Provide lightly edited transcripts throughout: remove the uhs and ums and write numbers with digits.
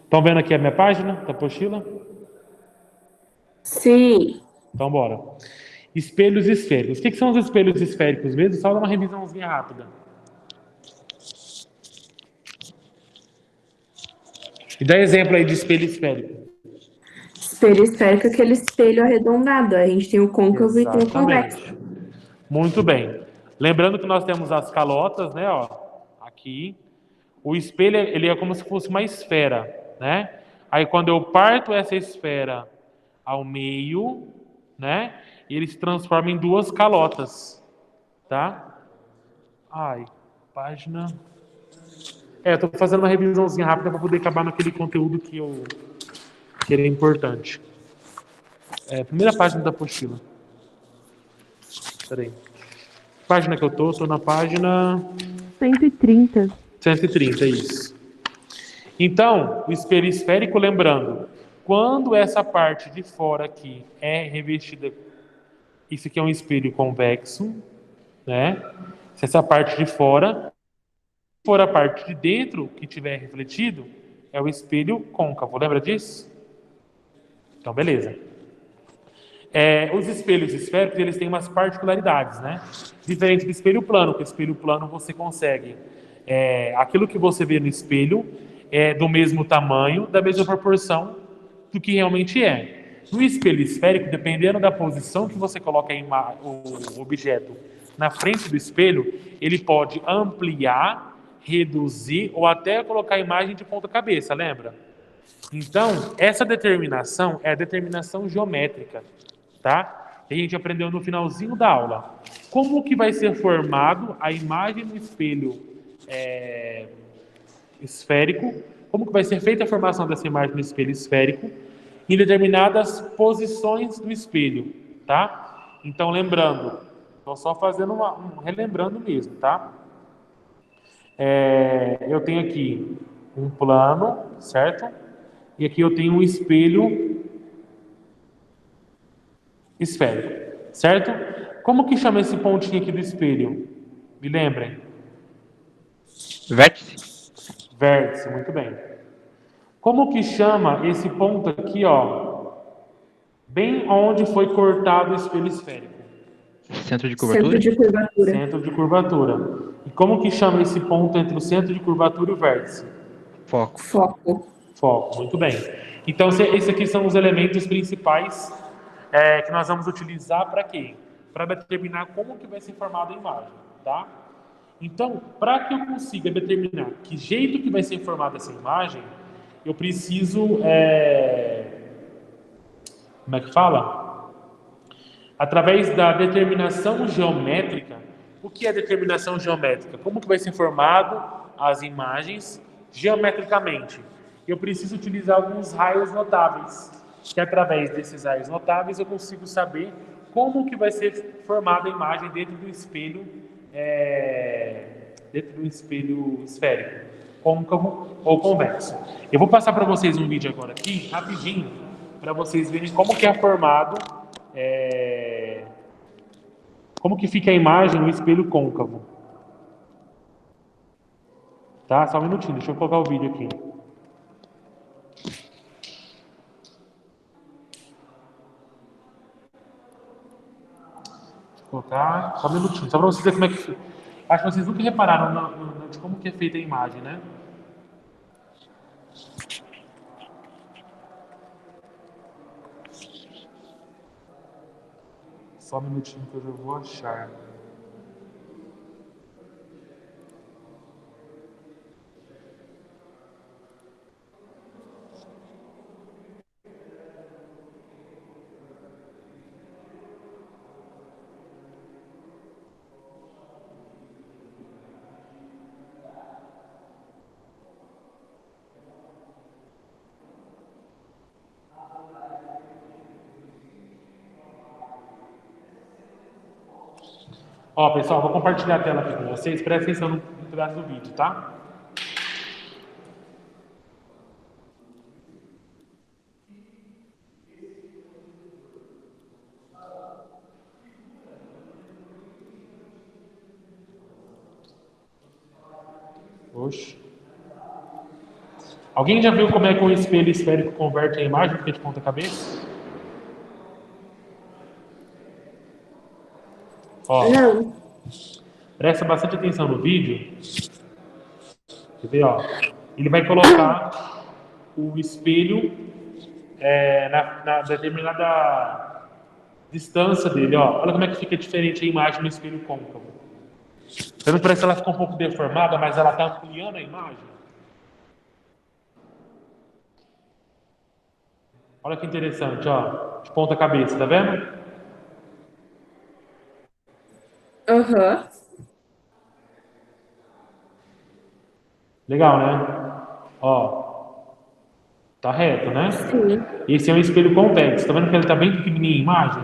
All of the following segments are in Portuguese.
Estão vendo aqui a minha página da apostila? Sim. Então, bora. Espelhos esféricos. O que são os espelhos esféricos mesmo? Só dar uma revisãozinha rápida. E dá exemplo aí de espelho esférico. Espelho esférico é aquele espelho arredondado. A gente tem o côncavo e tem o convexo. Exatamente. Muito bem. Lembrando que nós temos as calotas, né? Ó, aqui. O espelho ele é como se fosse uma esfera, né? Aí quando eu parto essa esfera ao meio, né? Ele se transforma em duas calotas, tá? Ai, página. Eu tô fazendo uma revisãozinha rápida para poder acabar naquele conteúdo que era importante. Primeira página da apostila. Peraí. Página que eu tô? Tô na página 130. 130, isso. Então, o espelho esférico, lembrando, quando essa parte de fora aqui é revestida, isso aqui é um espelho convexo, né? Se essa parte de fora for a parte de dentro que tiver refletido, é o espelho côncavo. Lembra disso? Então, beleza. Os espelhos esféricos, eles têm umas particularidades, né? Diferente do espelho plano, que o espelho plano você consegue aquilo que você vê no espelho é do mesmo tamanho, da mesma proporção do que realmente é. No espelho esférico, dependendo da posição que você coloca o objeto na frente do espelho, ele pode ampliar, reduzir ou até colocar a imagem de ponta cabeça, lembra? Então, essa determinação é a determinação geométrica, tá? A gente aprendeu no finalzinho da aula. Como que vai ser formado a imagem no espelho esférico? Como que vai ser feita a formação dessa imagem no espelho esférico em determinadas posições do espelho, tá? Então, lembrando, estou só fazendo relembrando mesmo, tá? Eu tenho aqui um plano, certo? E aqui eu tenho um espelho esférico, certo? Como que chama esse pontinho aqui do espelho? Me lembrem. Vértice. Vértice, muito bem. Como que chama esse ponto aqui, ó? Bem onde foi cortado o espelho esférico? Centro de Centro curvatura. de curvatura. Centro de curvatura. E como que chama esse ponto entre o centro de curvatura e o vértice? Foco. Foco. Foco, muito bem. Então, esses aqui são os elementos principais que nós vamos utilizar para quê? Para determinar como que vai ser formada a imagem, tá? Então, para que eu consiga determinar que jeito que vai ser formada essa imagem, eu preciso, como é que fala? Através da determinação geométrica. O que é determinação geométrica? Como que vai ser formado as imagens geometricamente? Eu preciso utilizar alguns raios notáveis, que através desses raios notáveis eu consigo saber como que vai ser formada a imagem dentro do espelho esférico, côncavo ou convexo. Eu vou passar para vocês um vídeo agora aqui, rapidinho, para vocês verem como que é formado como que fica a imagem no espelho côncavo. Tá? Só um minutinho, deixa eu colocar o vídeo aqui. Deixa eu colocar, só um minutinho, só para vocês verem como é que fica. Acho que vocês nunca repararam de como que é feita a imagem, né? Só um minutinho que eu já vou achar. Ó, pessoal, vou compartilhar a tela aqui com vocês. Prestem atenção no pedaço do vídeo, tá? Oxe. Alguém já viu como é que um espelho esférico converte a imagem de ponta cabeça? Ó, Não. presta bastante atenção no vídeo. Quer ver, ó? Ele vai colocar o espelho na determinada distância dele, ó. Olha como é que fica diferente a imagem no espelho côncavo. Tá vendo? Parece que ela ficou um pouco deformada, mas ela está ampliando a imagem. Olha que interessante, ó. De ponta cabeça, tá vendo? Aham. Legal, né? Ó, tá reto, né? Sim. Esse é um espelho convexo. Tá vendo que ele tá bem pequenininho a imagem?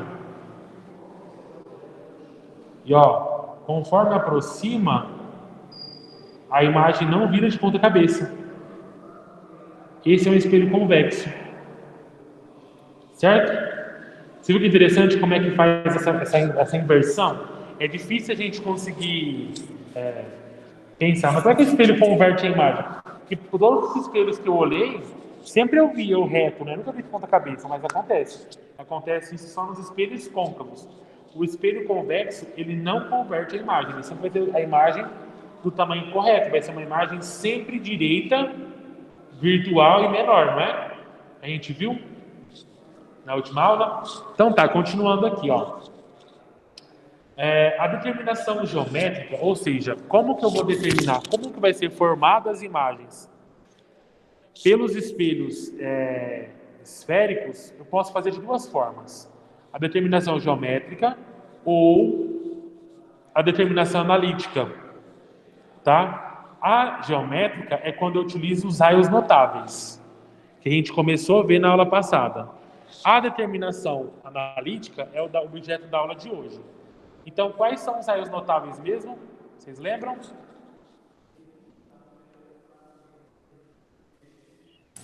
E ó, conforme aproxima, a imagem não vira de ponta cabeça. Esse é um espelho convexo. Certo? Você viu que interessante como é que faz essa inversão? É difícil a gente conseguir pensar, mas como é que o espelho converte a imagem? Porque por todos os espelhos que eu olhei, sempre eu via o reto, né? Nunca vi de ponta cabeça, mas acontece. Acontece isso só nos espelhos côncavos. O espelho convexo, ele não converte a imagem, ele sempre vai ter a imagem do tamanho correto, vai ser uma imagem sempre direita, virtual e menor, não é? A gente viu na última aula? Então tá, continuando aqui, ó. A determinação geométrica, ou seja, como que eu vou determinar, como que vai ser formadas as imagens pelos espelhos esféricos, eu posso fazer de duas formas. A determinação geométrica ou a determinação analítica, tá? A geométrica é quando eu utilizo os raios notáveis, que a gente começou a ver na aula passada. A determinação analítica é o objeto da aula de hoje. Então, quais são os raios notáveis mesmo? Vocês lembram?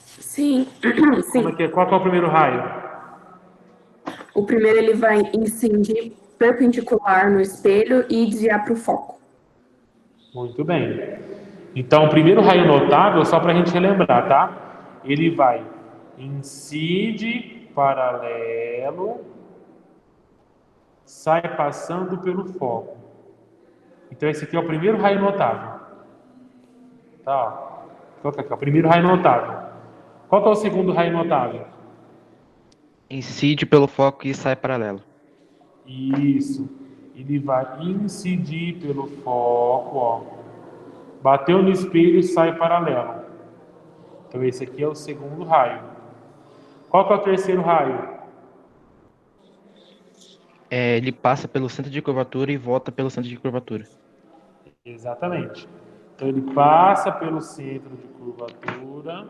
Sim. Sim. Qual que é o primeiro raio? O primeiro ele vai incidir perpendicular no espelho e desviar para o foco. Muito bem. Então, o primeiro raio notável, só para a gente relembrar, tá? Ele vai incide paralelo, sai passando pelo foco. Então, esse aqui é o primeiro raio notável. Tá? Qual que é o primeiro raio notável? Qual que é o segundo raio notável? Incide pelo foco e sai paralelo. Isso. Ele vai incidir pelo foco, ó. Bateu no espelho e sai paralelo. Então esse aqui é o segundo raio. Qual que é o terceiro raio? Ele passa pelo centro de curvatura e volta pelo centro de curvatura. Exatamente. Então ele passa pelo centro de curvatura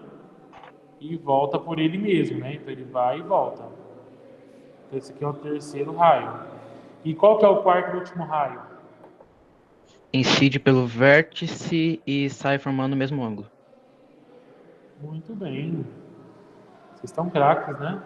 e volta por ele mesmo, né? Então ele vai e volta. Então esse aqui é o terceiro raio. E qual que é o quarto e último raio? Incide pelo vértice e sai formando o mesmo ângulo. Muito bem. Vocês estão craques, né?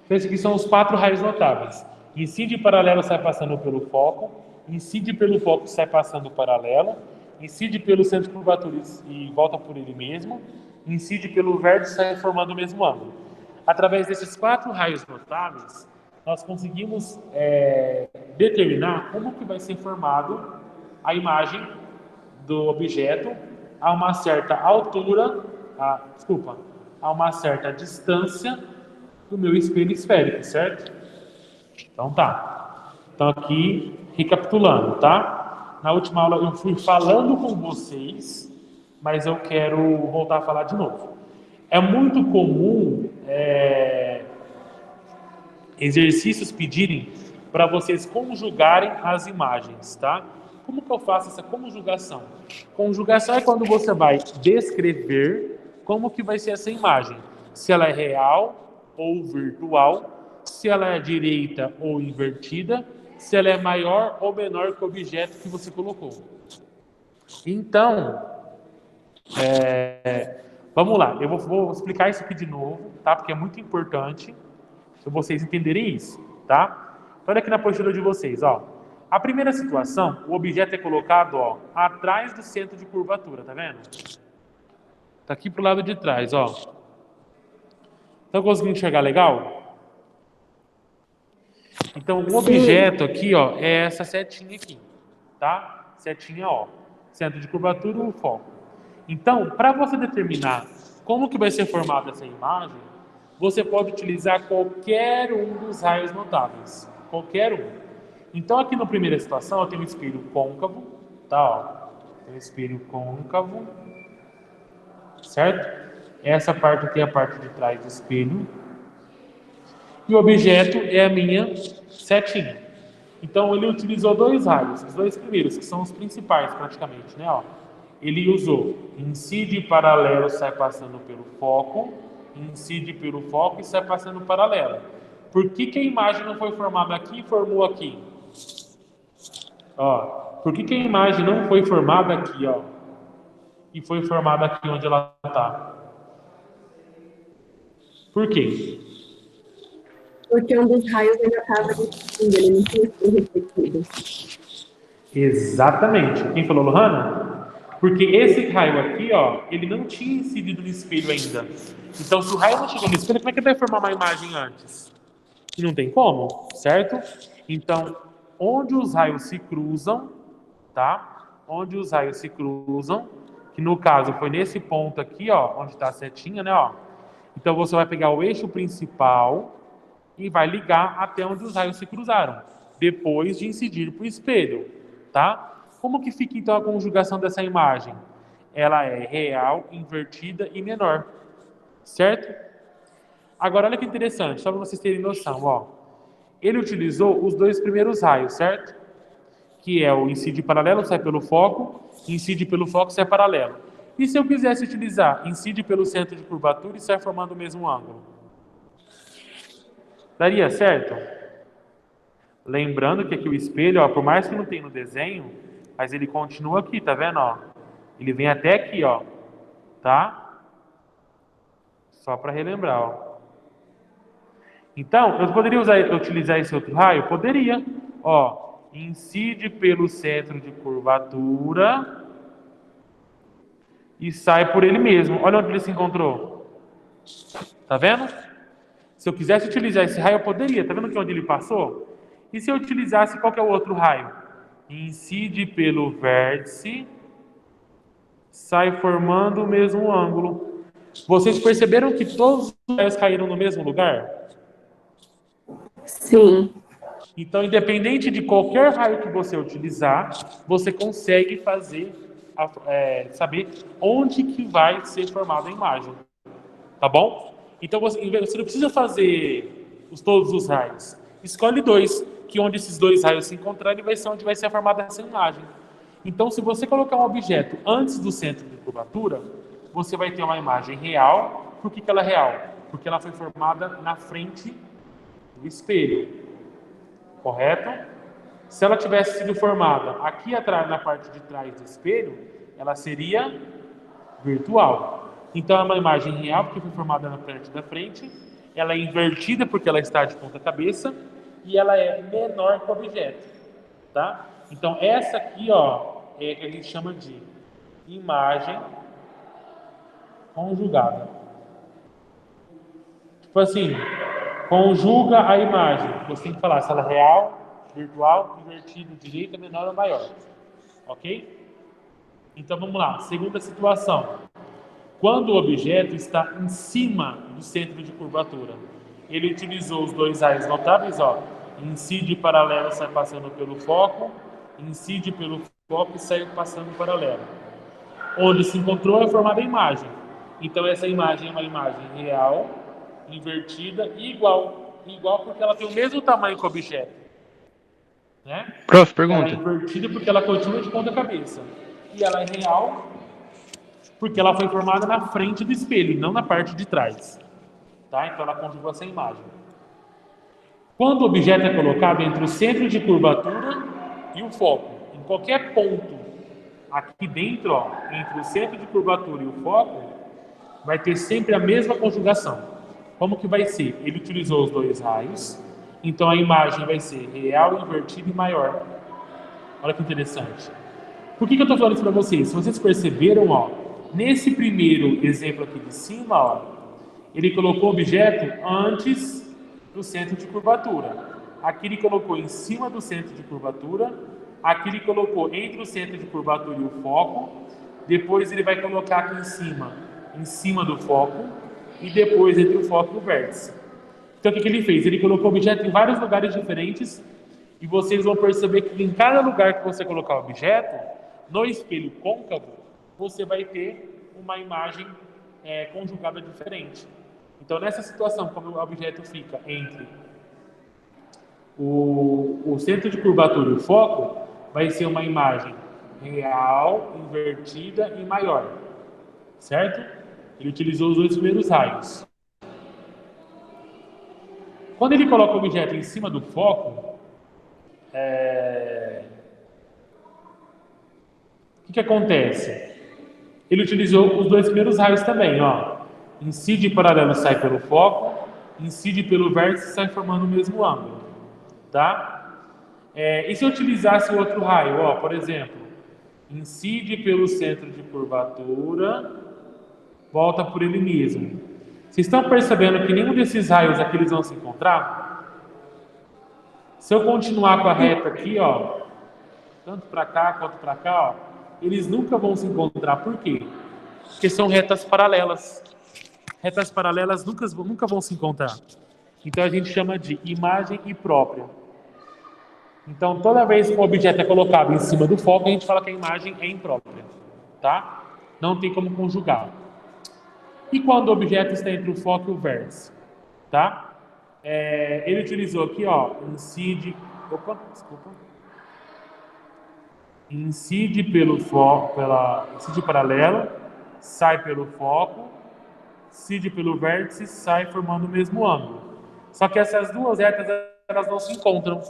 Então esses aqui são os 4 raios notáveis. Incide paralelo sai passando pelo foco, incide pelo foco sai passando paralelo, incide pelo centro de curvatura e volta por ele mesmo, incide pelo vértice sai formando o mesmo ângulo. Através desses 4 raios notáveis, nós conseguimos determinar como que vai ser formado a imagem do objeto a uma certa altura, a uma certa distância do meu espelho esférico, certo? Então tá. Então aqui, recapitulando, tá? Na última aula eu fui falando com vocês, mas eu quero voltar a falar de novo. É muito comum exercícios pedirem para vocês conjugarem as imagens, tá? Como que eu faço essa conjugação? Conjugação é quando você vai descrever como que vai ser essa imagem. Se ela é real ou virtual, se ela é direita ou invertida, se ela é maior ou menor que o objeto que você colocou. Então, vamos lá. Eu vou explicar isso aqui de novo, tá? Porque é muito importante para vocês entenderem isso, tá? Então, olha aqui na postura de vocês, ó. A primeira situação, o objeto é colocado, ó, atrás do centro de curvatura, tá vendo? Tá aqui pro lado de trás, ó. Estão conseguindo enxergar legal? Então, o objeto aqui, ó, é essa setinha aqui, tá? Setinha, ó. Centro de curvatura, o foco. Então, para você determinar como que vai ser formada essa imagem, você pode utilizar qualquer um dos raios notáveis. Qualquer um. Então, aqui na primeira situação, eu tenho um espelho côncavo, tá? Ó. Tem um espelho côncavo, certo? Essa parte aqui é a parte de trás do espelho. E o objeto é a minha setinha. Então, ele utilizou dois raios, os dois primeiros, que são os principais praticamente, né? Ó. Ele usou incide paralelo, sai passando pelo foco, incide pelo foco e sai passando paralelo. Por que que a imagem não foi formada aqui e formou aqui? Ó, por que que a imagem não foi formada aqui, ó, e foi formada aqui onde ela está? Por quê? Porque um dos raios ainda estava refletindo, ele não tinha sido refletido. Exatamente. Quem falou, Lohana? Porque esse raio aqui, ó, ele não tinha incidido no espelho ainda. Então, se o raio não chegou no espelho, como é que ele vai formar uma imagem antes? E não tem como, certo? Então, onde os raios se cruzam, tá? Onde os raios se cruzam, que no caso foi nesse ponto aqui, ó, onde está a setinha, né, ó. Então, você vai pegar o eixo principal e vai ligar até onde os raios se cruzaram, depois de incidir para o espelho, tá? Como que fica então a conjugação dessa imagem? Ela é real, invertida e menor, certo? Agora olha que interessante, só para vocês terem noção, ó. Ele utilizou os dois primeiros raios, certo? Que é o incide paralelo, sai pelo foco, incide pelo foco, sai paralelo. E se eu quisesse utilizar incide pelo centro de curvatura e sai formando o mesmo ângulo? Daria certo? Lembrando que aqui o espelho, ó, por mais que não tenha no desenho, mas ele continua aqui, tá vendo, ó? Ele vem até aqui, ó, tá? Só para relembrar, ó. Então, eu poderia utilizar esse outro raio? Poderia, ó. Incide pelo centro de curvatura e sai por ele mesmo. Olha onde ele se encontrou. Tá vendo? Se eu quisesse utilizar esse raio, eu poderia. Tá vendo aqui onde ele passou? E se eu utilizasse qual que é o outro raio? Incide pelo vértice, sai formando o mesmo ângulo. Vocês perceberam que todos os raios caíram no mesmo lugar? Sim. Então, independente de qualquer raio que você utilizar, você consegue fazer, saber onde que vai ser formada a imagem. Tá bom? Então, você não precisa fazer todos os raios. Escolhe dois, que onde esses dois raios se encontrarem vai ser onde vai ser formada essa imagem. Então, se você colocar um objeto antes do centro de curvatura, você vai ter uma imagem real. Por que ela é real? Porque ela foi formada na frente do espelho. Correto? Se ela tivesse sido formada aqui atrás, na parte de trás do espelho, ela seria virtual. Então, é uma imagem real, porque foi formada na parte da frente. Ela é invertida, porque ela está de ponta cabeça. E ela é menor que o objeto. Tá? Então, essa aqui, ó, é que a gente chama de imagem conjugada. Tipo assim, conjuga a imagem. Você tem que falar se ela é real, virtual, invertida, direita, menor ou maior. Ok? Então, vamos lá. Segunda situação. Quando o objeto está em cima do centro de curvatura, ele utilizou os dois raios notáveis, ó. Incide paralelo, sai passando pelo foco. Incide pelo foco e sai passando paralelo. Onde se encontrou é formada a imagem. Então, essa imagem é uma imagem real, invertida e igual. Igual porque ela tem o mesmo tamanho que o objeto. Né? Prof, Ela é pergunta. invertida porque ela continua de ponta cabeça. E ela é real porque ela foi formada na frente do espelho, não na parte de trás. Tá? Então, ela conjugou essa imagem. Quando o objeto é colocado entre o centro de curvatura e o foco, em qualquer ponto aqui dentro, ó, entre o centro de curvatura e o foco, vai ter sempre a mesma conjugação. Como que vai ser? Ele utilizou os dois raios, então a imagem vai ser real, invertida e maior. Olha que interessante. Por que eu estou falando isso para vocês? Se vocês perceberam, ó, Nesse primeiro exemplo aqui de cima, ó, ele colocou o objeto antes do centro de curvatura. Aqui ele colocou em cima do centro de curvatura. Aqui ele colocou entre o centro de curvatura e o foco. Depois ele vai colocar aqui em cima do foco. E depois entre o foco e o vértice. Então o que ele fez? Ele colocou o objeto em vários lugares diferentes. E vocês vão perceber que em cada lugar que você colocar o objeto, no espelho côncavo, você vai ter uma imagem conjugada diferente. Então, nessa situação, como o objeto fica entre o centro de curvatura e o foco, vai ser uma imagem real, invertida e maior. Certo? Ele utilizou os dois primeiros raios. Quando ele coloca o objeto em cima do foco, o que acontece? Ele utilizou os dois primeiros raios também, ó. Incide paralelo, sai pelo foco, incide pelo vértice, sai formando o mesmo ângulo, tá? E se eu utilizasse o outro raio, ó, por exemplo, incide pelo centro de curvatura, volta por ele mesmo. Vocês estão percebendo que nenhum desses raios aqui eles vão se encontrar? Se eu continuar com a reta aqui, ó, tanto para cá quanto para cá, ó, eles nunca vão se encontrar. Por quê? Porque são retas paralelas. Retas paralelas nunca vão se encontrar. Então a gente chama de imagem imprópria. Então toda vez que um objeto é colocado em cima do foco, a gente fala que a imagem é imprópria, tá? Não tem como conjugar. E quando o objeto está entre o foco e o vértice, tá? Ele utilizou aqui, ó, incide pelo foco, incide paralelo, sai pelo foco, incide pelo vértice, sai formando o mesmo ângulo. Só que essas duas retas, elas não se encontram.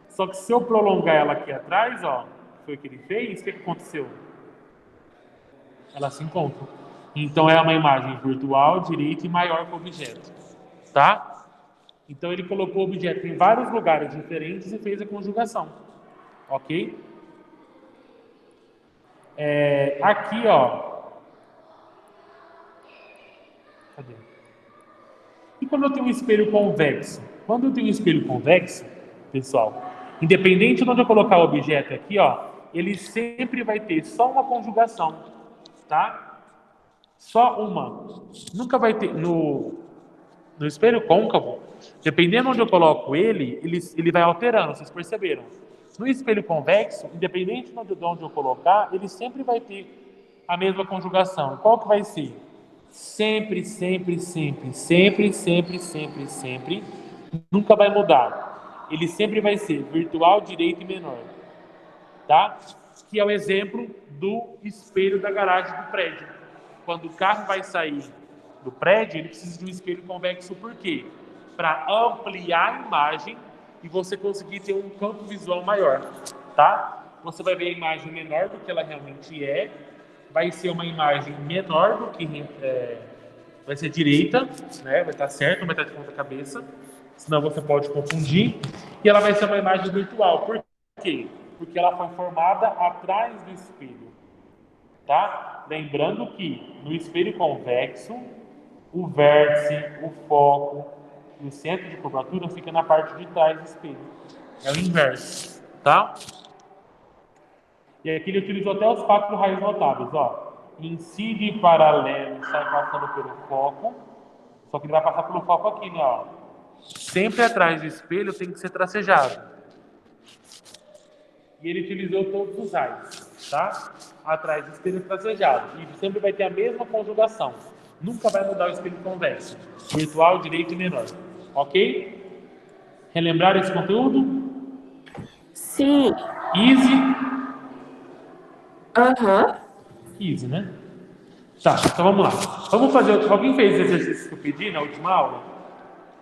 Só que se eu prolongar ela aqui atrás, ó, foi o que ele fez, o que aconteceu? Elas se encontram. Então é uma imagem virtual, direita e maior que o objeto, tá? Então ele colocou o objeto em vários lugares diferentes e fez a conjugação, ok? Aqui, ó. Cadê? E quando eu tenho um espelho convexo? Quando eu tenho um espelho convexo, pessoal, independente de onde eu colocar o objeto aqui, ó, ele sempre vai ter só uma conjugação, tá? Só uma. Nunca vai ter no espelho côncavo, dependendo de onde eu coloco ele vai alterando, vocês perceberam? No espelho convexo, independente de onde eu colocar, ele sempre vai ter a mesma conjugação. Qual que vai ser? Sempre, sempre, sempre, sempre, sempre, sempre, sempre. Nunca vai mudar. Ele sempre vai ser virtual, direito e menor. Tá? Que é o exemplo do espelho da garagem do prédio. Quando o carro vai sair do prédio, ele precisa de um espelho convexo. Por quê? Para ampliar a imagem e você conseguir ter um campo visual maior, tá? Você vai ver a imagem menor do que ela realmente é, vai ser uma imagem menor do que vai ser direita, né? Vai estar certo, não vai estar de ponta cabeça, senão você pode confundir, e ela vai ser uma imagem virtual. Por quê? Porque ela foi formada atrás do espelho, tá? Lembrando que no espelho convexo, o vértice, o foco e o centro de curvatura fica na parte de trás do espelho. É o inverso, tá? E aqui ele utilizou até os 4 raios notáveis, ó. Incide paralelo, sai passando pelo foco. Só que ele vai passar pelo foco aqui, né, ó. Sempre atrás do espelho tem que ser tracejado. E ele utilizou todos os raios, tá? Atrás do espelho tracejado. E sempre vai ter a mesma conjugação. Nunca vai mudar o espelho convexo. Virtual, direito e menor. Ok? Relembrar esse conteúdo? Sim. Easy? Aham. Easy, né? Tá, então vamos lá. Vamos fazer. Alguém fez o exercício que eu pedi na última aula?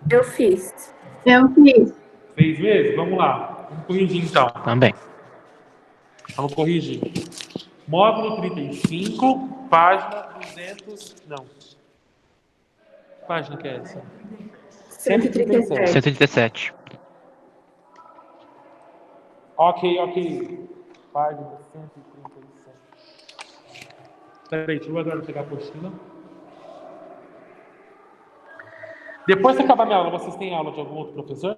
Eu fiz. Eu fiz. Fez mesmo? Vamos lá. Vamos corrigir então. Também. Vamos corrigir. Módulo 35, página 200. Não. Que página que é essa? 137. 137. Ok. Página 137. Peraí, deixa eu agora pegar a apostila. Depois que acabar minha aula, vocês têm aula de algum outro professor?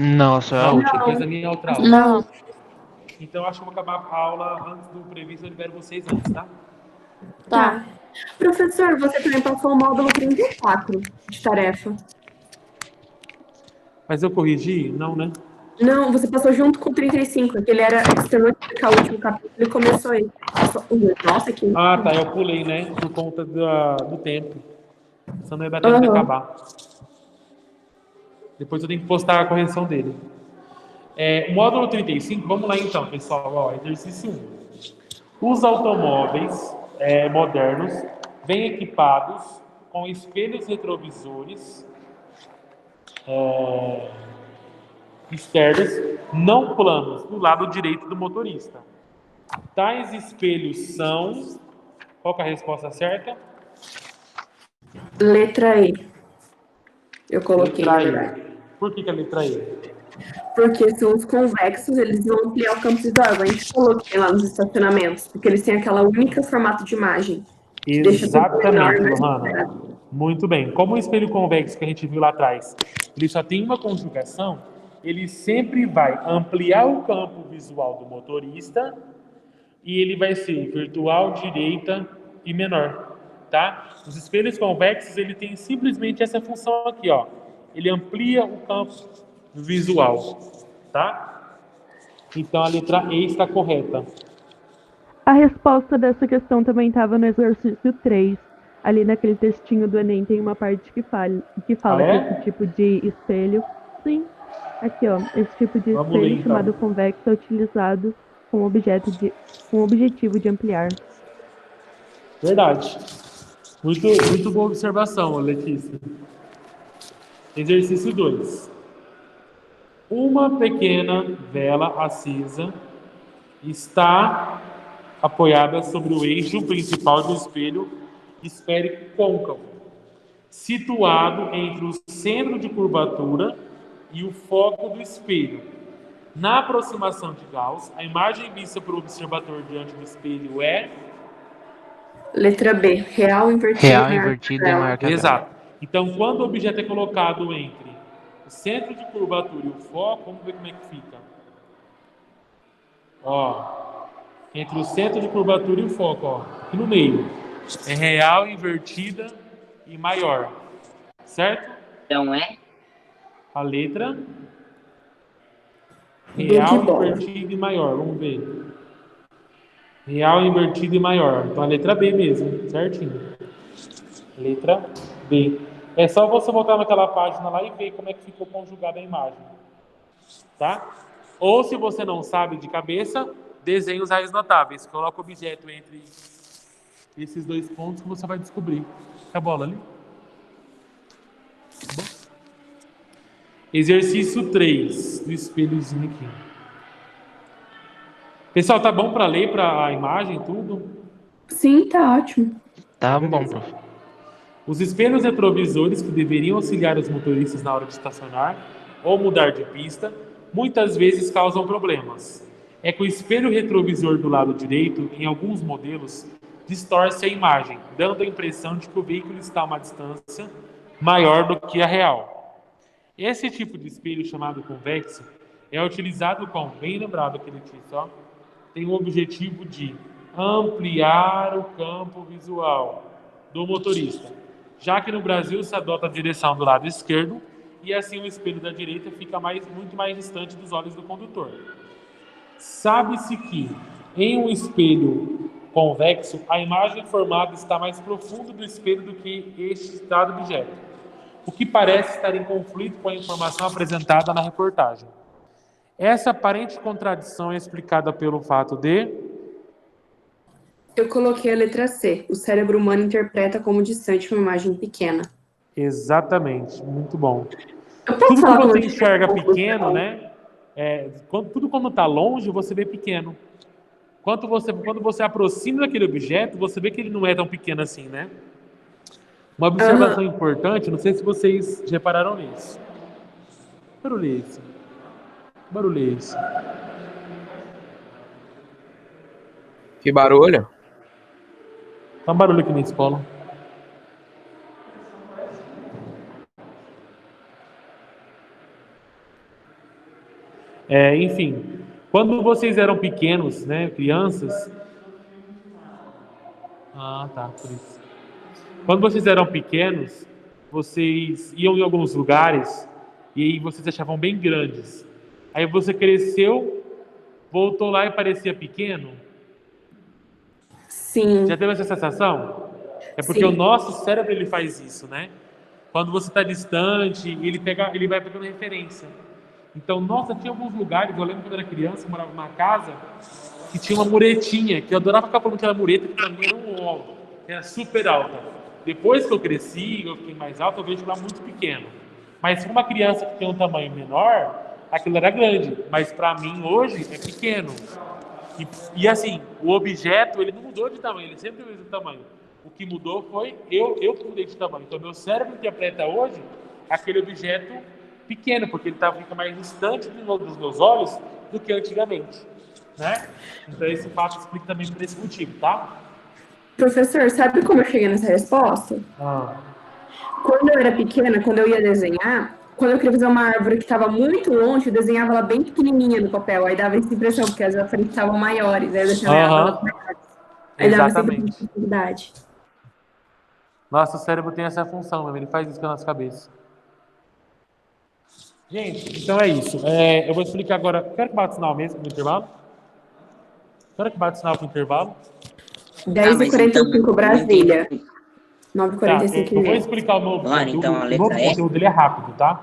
Não, só é a Não, última. depois da minha outra aula. Não. Então, acho que eu vou acabar a aula antes do previsto, eu libero vocês antes, tá? Tá. Professor, você também passou o módulo 34 de tarefa. Mas eu corrigi? Não, né? Não, você passou junto com o 35, que ele era externou explicar o último capítulo e começou ele. Nossa, que. Ah, tá, eu pulei, né? Por conta do tempo. Senão não ia dar tempo de acabar. Depois eu tenho que postar a correção dele. O módulo 35, vamos lá então, pessoal. Ó, exercício 1. Os automóveis modernos vêm equipados com espelhos retrovisores externos não planos do lado direito do motorista. Tais espelhos são... Qual que é a resposta certa? Letra E. Eu coloquei, na Letra verdade. E. Por que a letra E? Porque são os convexos, eles vão ampliar o campo visual. A gente coloquei lá nos estacionamentos, porque eles têm aquela única formato de imagem. Que deixa tudo menor, Exatamente, mais Lohana. separado. Muito bem. Como o espelho convexo que a gente viu lá atrás, ele só tem uma conjugação, ele sempre vai ampliar o campo visual do motorista e ele vai ser virtual, direita e menor, tá? Os espelhos convexos, ele tem simplesmente essa função aqui, ó. Ele amplia o campo visual, tá? Então a letra E está correta. A resposta dessa questão também estava no exercício 3. Ali naquele textinho do Enem tem uma parte que fala que esse tipo de espelho... Sim, aqui ó, esse tipo de Vamos espelho ler, então. chamado convexo é utilizado com o objetivo de ampliar. Verdade. Muito boa observação, Letícia. Exercício 2. Uma pequena vela acesa está apoiada sobre o eixo principal do espelho esférico côncavo, situado entre o centro de curvatura e o foco do espelho. Na aproximação de Gauss, a imagem vista por observador diante do espelho é... Letra B. Real invertido. Real maior invertido que é ela. maior que a vela. Exato. Então, quando o objeto é colocado entre o centro de curvatura e o foco, vamos ver como é que fica. Ó, entre o centro de curvatura e o foco, ó, aqui no meio. É real, invertida e maior. Certo? Então é? A letra De real, bola. invertida e maior. Vamos ver. Real, invertida e maior. Então a letra B mesmo, certinho. Letra B. É só você voltar naquela página lá e ver como é que ficou conjugada a imagem. Tá? Ou se você não sabe de cabeça, desenhe os raios notáveis. Coloca o objeto entre esses dois pontos que você vai descobrir. A bola ali. Tá bom? Exercício 3 do espelhozinho aqui. Pessoal, tá bom para ler para a imagem tudo? Sim, tá ótimo. Tá bom, prof. Os espelhos retrovisores, que deveriam auxiliar os motoristas na hora de estacionar ou mudar de pista, muitas vezes causam problemas. É que o espelho retrovisor do lado direito, em alguns modelos, distorce a imagem, dando a impressão de que o veículo está a uma distância maior do que a real. Esse tipo de espelho, chamado convexo, é utilizado com, bem lembrado aquele Letícia, ó, tem o objetivo de ampliar o campo visual do motorista, já que no Brasil se adota a direção do lado esquerdo e assim o espelho da direita fica muito mais distante dos olhos do condutor. Sabe-se que em um espelho convexo a imagem formada está mais profunda do espelho do que este dado objeto, o que parece estar em conflito com a informação apresentada na reportagem. Essa aparente contradição é explicada pelo fato de... Eu coloquei a letra C. O cérebro humano interpreta como distante uma imagem pequena. Exatamente, muito bom. Eu posso Tudo que falar você como enxerga eu pequeno, né? Tudo quando está longe, você vê pequeno. Quando você aproxima daquele objeto, você vê que ele não é tão pequeno assim, né? Uma observação importante, não sei se vocês repararam nisso. Barulho é esse? Barulho é esse? Que barulho? Tá um barulho aqui na escola. Enfim, quando vocês eram pequenos, né, crianças. Ah, tá, por isso. Quando vocês eram pequenos, vocês iam em alguns lugares e aí vocês achavam bem grandes. Aí você cresceu, voltou lá e parecia pequeno. Já Sim, teve essa sensação? É porque o sim. nosso cérebro ele faz isso, né? Quando você está distante, ele vai pegando referência. Então, nossa, tinha alguns lugares, eu lembro quando eu era criança, eu morava numa casa que tinha uma muretinha, que eu adorava ficar falando que era mureta, que pra mim era um ovo, que era super alta. Depois que eu cresci, eu fiquei mais alto, eu vejo lá muito pequeno. Mas para uma criança que tem um tamanho menor, aquilo era grande. Mas para mim hoje é pequeno. E assim, o objeto ele não mudou de tamanho, ele sempre teve o mesmo tamanho. O que mudou foi eu que mudei de tamanho. Então meu cérebro interpreta hoje aquele objeto pequeno, porque ele fica mais distante dos meus olhos do que antigamente, né? Então esse fato explica também por esse motivo, tá? Professor, sabe como eu cheguei nessa resposta? Ah, Quando eu era pequena, quando eu ia desenhar, quando eu queria fazer uma árvore que estava muito longe, eu desenhava ela bem pequenininha no papel. Aí dava essa impressão, porque as da frente estavam maiores. Aí eu desenhava elas aham, maiores. Aí dava essa impressão de exatamente. dificuldade. Nosso cérebro tem essa função, mesmo, ele faz isso com a nossa cabeça. Gente, então é isso. Eu vou explicar agora. Quero que bata o sinal mesmo no intervalo? Quero que bata o sinal pro intervalo? Tá, Dez e mas quarenta então e cinco eu não entendi. Brasília, nove e Tá, quarenta e cinco eu vou e explicar o novo Claro, então conteúdo. a O letra novo E? conteúdo ele é rápido, tá?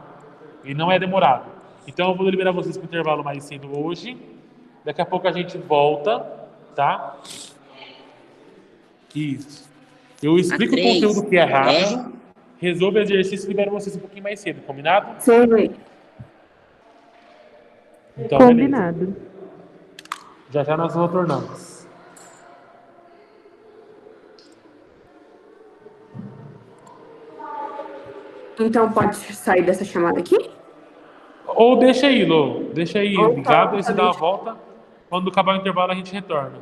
Ele não é demorado. Então eu vou liberar vocês para o intervalo mais cedo hoje. Daqui a pouco a gente volta, tá? Isso. Eu A explico o 3 conteúdo que é é? rápido, resolvo o exercício e libero vocês um pouquinho mais cedo, combinado? Sei. Então, beleza. Combinado. Já já nós retornamos. Então pode sair dessa chamada aqui? Ou deixa aí, Lô. Deixa aí Ou ligado, aí só você dá uma deixa. volta. Quando acabar o intervalo, a gente retorna.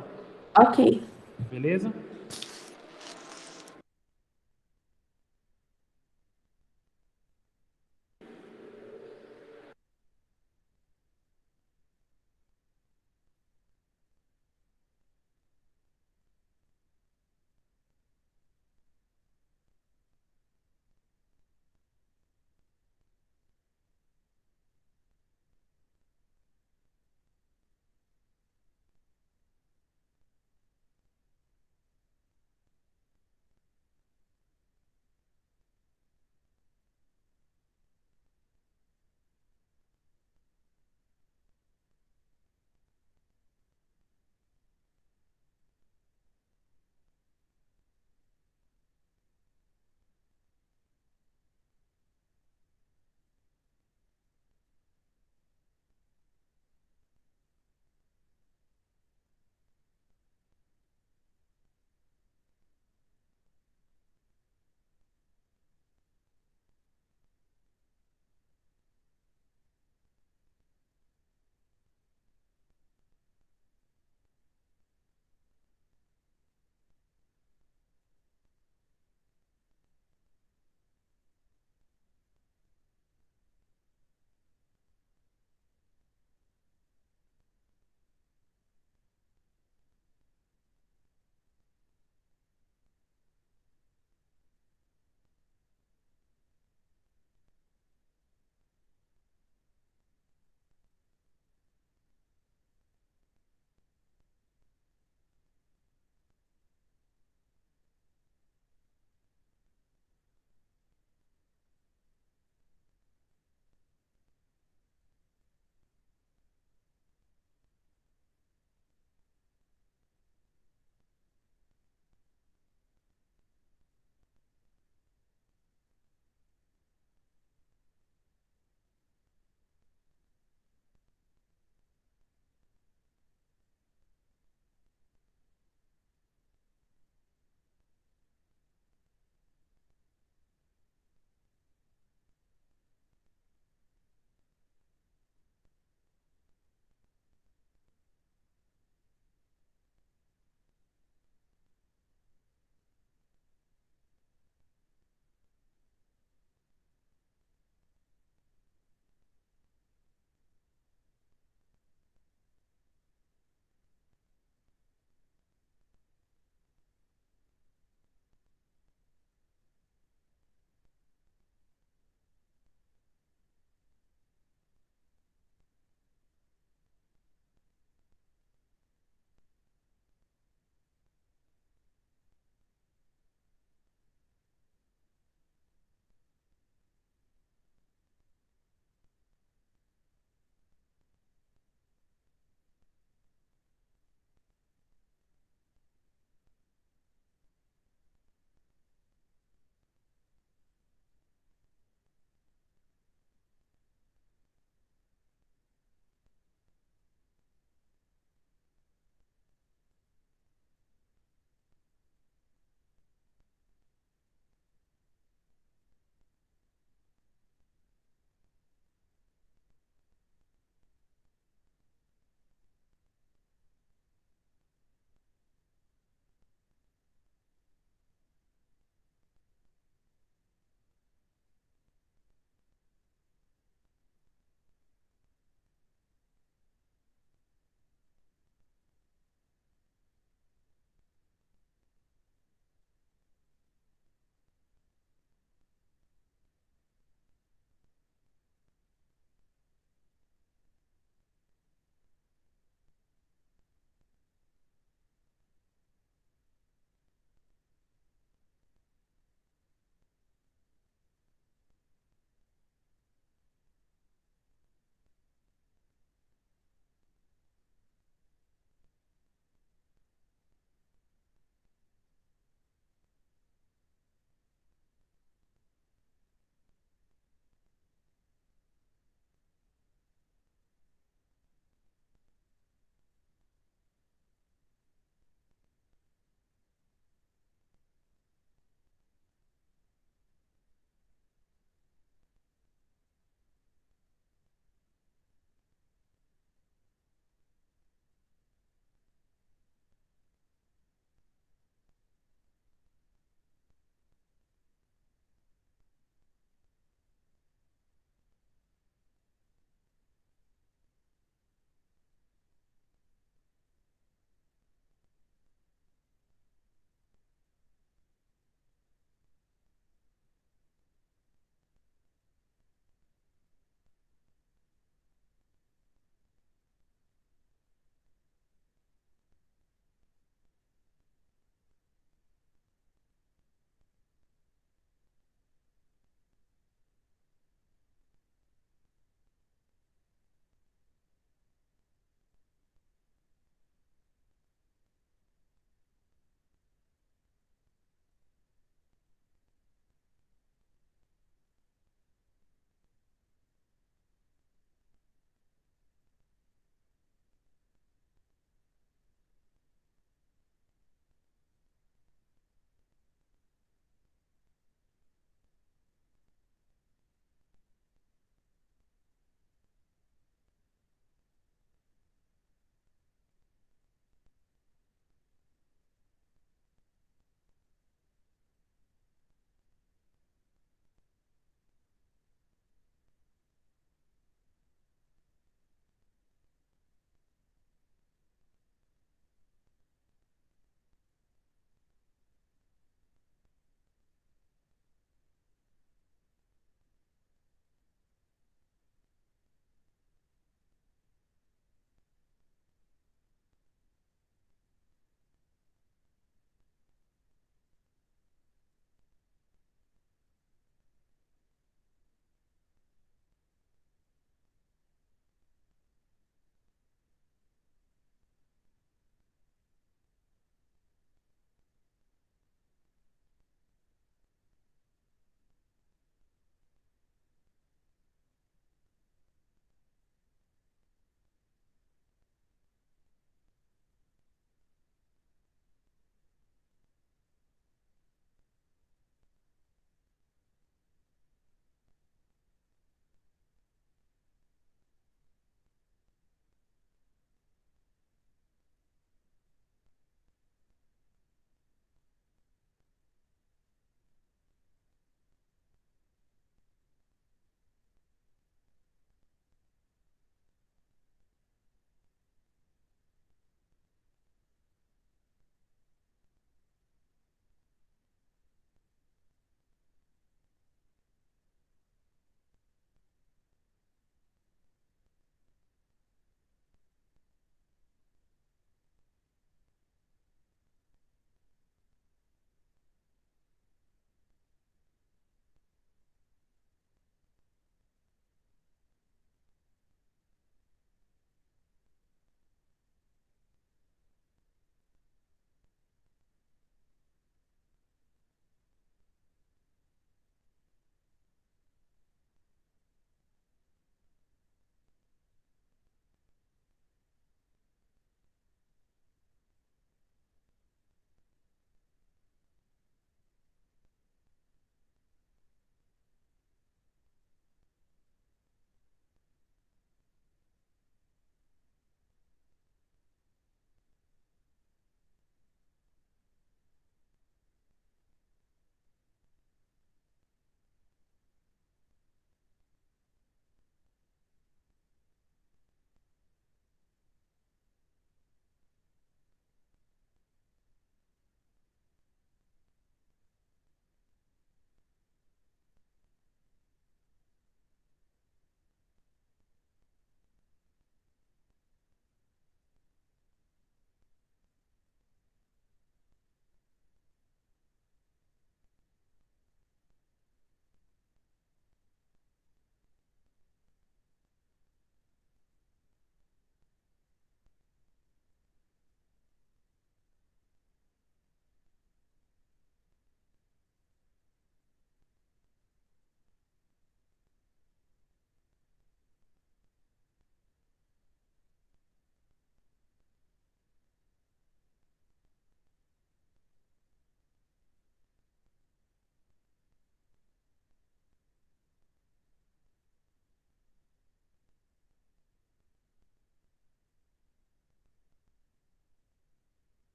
Ok. Beleza?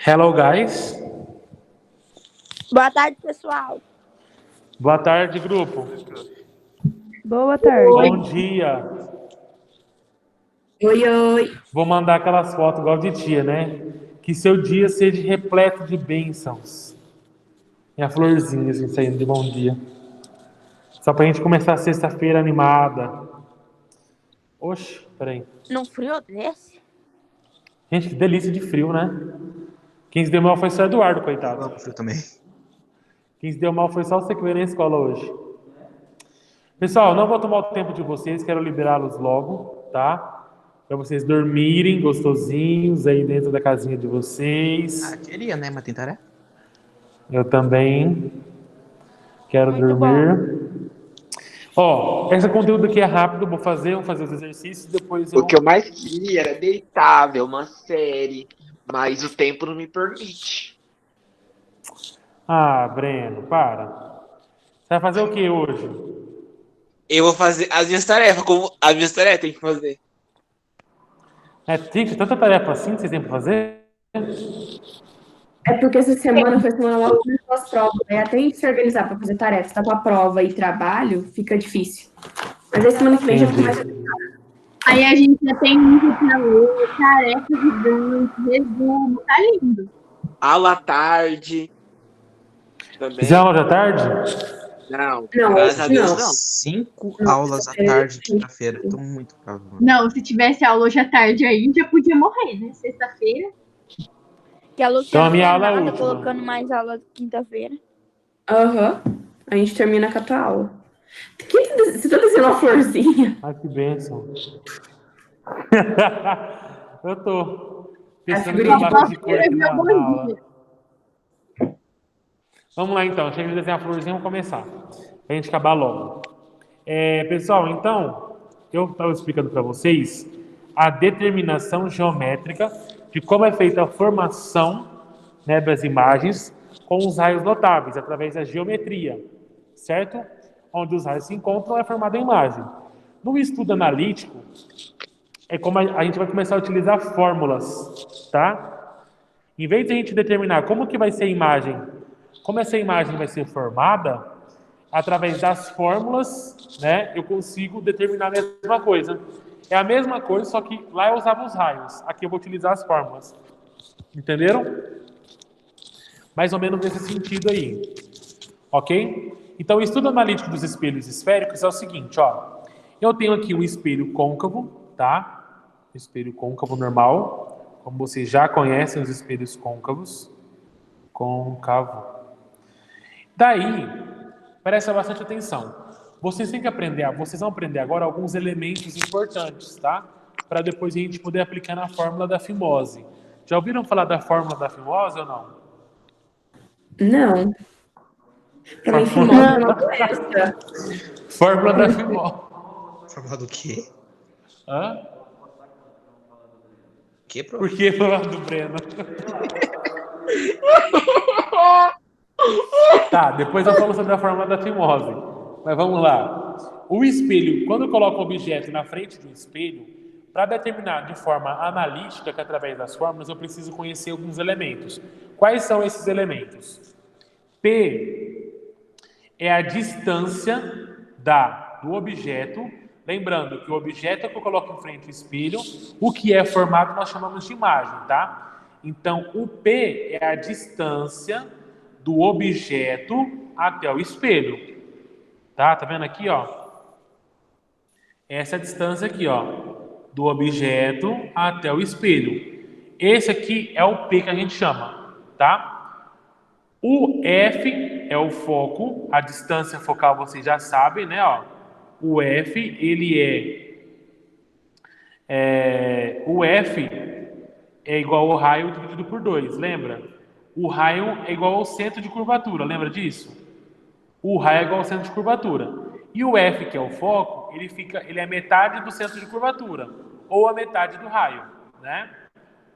Hello, guys. Boa tarde, pessoal. Boa tarde, grupo. Boa tarde. Bom dia. Oi, oi. Vou mandar aquelas fotos igual de tia, né? Que seu dia seja repleto de bênçãos. E a florzinha assim, saindo de bom dia. Só pra gente começar a sexta-feira animada. Oxe, peraí. Num frio desse? Gente, que delícia de frio, né? Quem se deu mal foi só o Eduardo, Eu coitado. amo frio também. Quem se deu mal foi só você que veio na escola hoje. Pessoal, não vou tomar o tempo de vocês, quero liberá-los logo, tá? Para vocês dormirem gostosinhos aí dentro da casinha de vocês. Queria, né? Mas tem tarefa. Eu também quero Muito bom. dormir. Ó, esse conteúdo aqui é rápido, vamos fazer os exercícios, depois eu... O que eu mais queria era deitar, ver uma série, mas o tempo não me permite. Ah, Breno, para. Você vai fazer o que hoje? Eu vou fazer as minhas tarefas, como as minhas tarefas tem que fazer. Tem tanta tarefa assim que vocês têm para fazer? É porque essa semana foi a semana logo começou as provas, né? Até a gente se organizar para fazer tarefa, tá com a prova e trabalho, fica difícil. Mas aí semana que vem já começa. Aí a gente já tem livro pra ler, tarefa gigante, resumo, tá lindo. Aula à tarde. Também. Fizer aula da tarde? Não, Não, graças a Deus não. não. 5 Não, aulas à tarde, quinta-feira. Tô muito bravo, mano. Não, se tivesse aula hoje à tarde aí, já podia morrer, né? Sexta-feira. Que a Então, Luciana a minha não aula é a nada, última. colocando mais aula quinta-feira. Aham. A gente termina com a tua aula. Você tá desenhando uma florzinha? Ai, que bênção. Eu tô pensando em figurinha dar de lápis de cor aqui Meu na bom aula. dia. Vamos lá então, chega de desenhar a florzinha, vamos começar. Pra gente acabar logo. Pessoal, então, eu estava explicando para vocês a determinação geométrica de como é feita a formação, né, das imagens com os raios notáveis, através da geometria, certo? Onde os raios se encontram é formada a imagem. No estudo analítico, é como a gente vai começar a utilizar fórmulas, tá? Em vez de a gente determinar como que vai ser a imagem, como essa imagem vai ser formada, através das fórmulas, né, eu consigo determinar a mesma coisa. É a mesma coisa, só que lá eu usava os raios. Aqui eu vou utilizar as fórmulas. Entenderam? Mais ou menos nesse sentido aí. Ok? Então, o estudo analítico dos espelhos esféricos é o seguinte, ó. Eu tenho aqui um espelho côncavo, tá? Um espelho côncavo normal. Como vocês já conhecem os espelhos côncavos. Côncavo. Daí, presta bastante atenção. Vocês têm que aprender, vocês vão aprender agora alguns elementos importantes, tá? Para depois a gente poder aplicar na fórmula da fimose. Já ouviram falar da fórmula da fimose ou não? Não. Pra mim, fimose é uma doença. Fórmula da fimose. Fórmula do quê? Hã? Que, pro? Por que falar do Breno? Tá, depois eu falo sobre a fórmula da fimose. Mas vamos lá. O espelho, quando eu coloco um objeto na frente do espelho, para determinar de forma analítica, que através das fórmulas, eu preciso conhecer alguns elementos. Quais são esses elementos? P é a distância do objeto. Lembrando que o objeto que eu coloco em frente ao espelho, o que é formado nós chamamos de imagem, tá? Então, o P é a distância do objeto até o espelho. Tá vendo aqui, ó? Essa é a distância aqui, ó, do objeto até o espelho. Esse aqui é o P que a gente chama, tá? O F é o foco, a distância focal vocês já sabem, né, ó? O F, ele o F é igual ao raio dividido por 2, lembra? O raio é igual ao centro de curvatura, lembra disso? O raio é igual ao centro de curvatura. E o F, que é o foco, ele é metade do centro de curvatura, ou a metade do raio, né?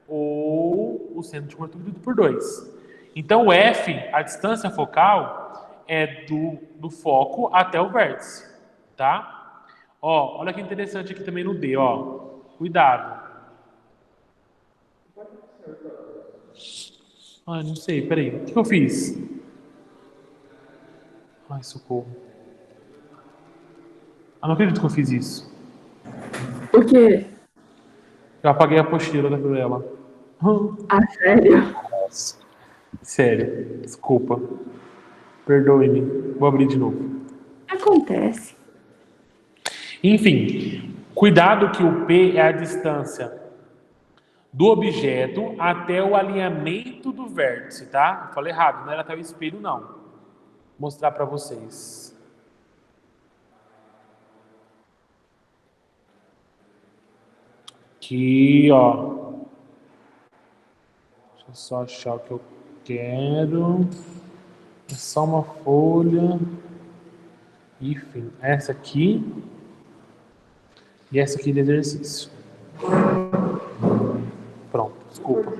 Ou o centro de curvatura dividido por 2. Então, o F, a distância focal, é do foco até o vértice, tá? Ó, olha que interessante aqui também no D, ó. Cuidado. Ai, não sei, peraí. O que eu fiz? Ai, socorro. Ah, não acredito que eu fiz isso. O quê? Eu apaguei a apostila dela. Ah, sério? Sério, desculpa. Perdoe-me. Vou abrir de novo. Acontece. Enfim, cuidado que o P é a distância do objeto até o alinhamento do vértice, tá? Eu falei errado, não era até o espelho, não. Vou mostrar para vocês. Aqui, ó. Deixa eu só achar o que eu quero. É só uma folha. Enfim, essa aqui e essa aqui de exercício. Pronto, desculpa.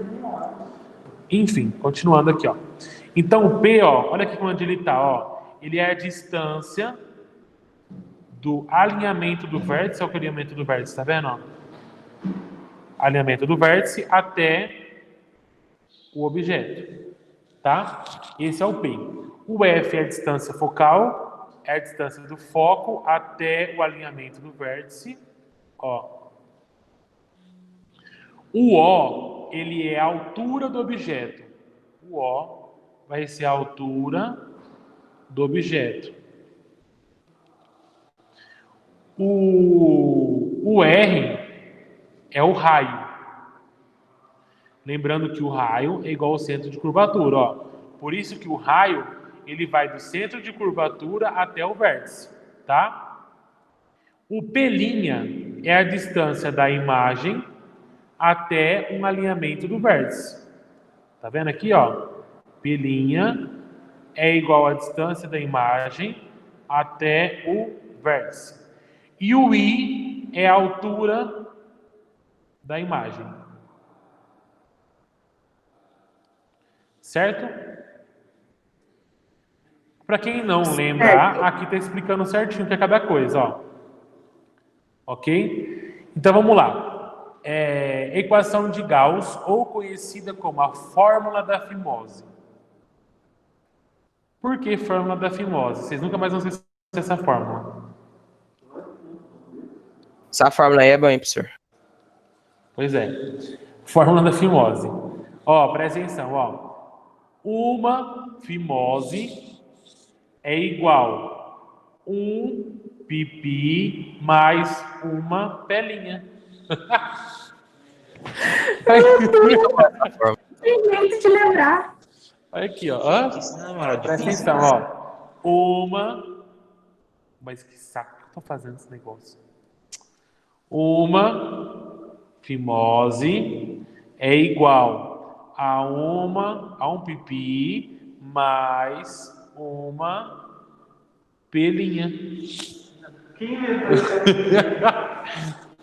Enfim, continuando aqui, ó. Então o P, ó, olha aqui onde ele tá, ó. Ele é a distância do alinhamento do vértice, é o alinhamento do vértice, tá vendo? Ó? Alinhamento do vértice até o objeto, tá? Esse é o P. O F é a distância focal, é a distância do foco até o alinhamento do vértice, ó. O O, ele é a altura do objeto. O O vai ser a altura do objeto. O R é o raio. Lembrando que o raio é igual ao centro de curvatura, ó. Por isso que o raio, ele vai do centro de curvatura até o vértice, tá? O P' é a distância da imagem até um alinhamento do vértice. Tá vendo aqui, ó? P' é igual à distância da imagem até o vértice. E o I é a altura da imagem. Certo? Para quem não lembrar, aqui está explicando certinho o que é cada coisa, ó. Ok? Então vamos lá. Equação de Gauss, ou conhecida como a fórmula da fimose. Por que fórmula da fimose? Vocês nunca mais vão esquecer essa fórmula. Essa fórmula aí é boa, hein, professor? Pois é. Fórmula da fimose. Ó, presta atenção, ó. Uma fimose é igual a um pipi mais uma pelinha. Tem jeito de lembrar. Olha aqui, ó. Presta atenção, ó. Uma. Mas que saco que eu tô fazendo esse negócio. Uma fimose é igual a um pipi mais uma pelinha.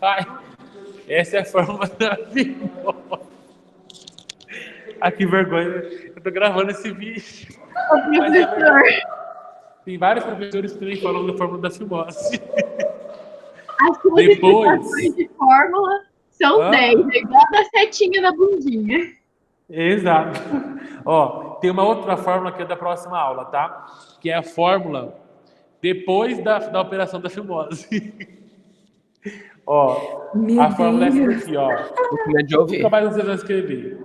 Ai, essa é a fórmula da fimose. Ah, que vergonha. Eu tô gravando esse vídeo. Tem vários professores que também falam da fórmula da fimose. As suas explicações de fórmula são 10, é igual a da setinha na bundinha. Exato. Ó, tem uma outra fórmula que é da próxima aula, tá? Que é a fórmula depois da operação da fimose. Ó, Meu a fórmula é Deus. essa aqui, ó. De ouvir. Nunca mais vocês vão escrever.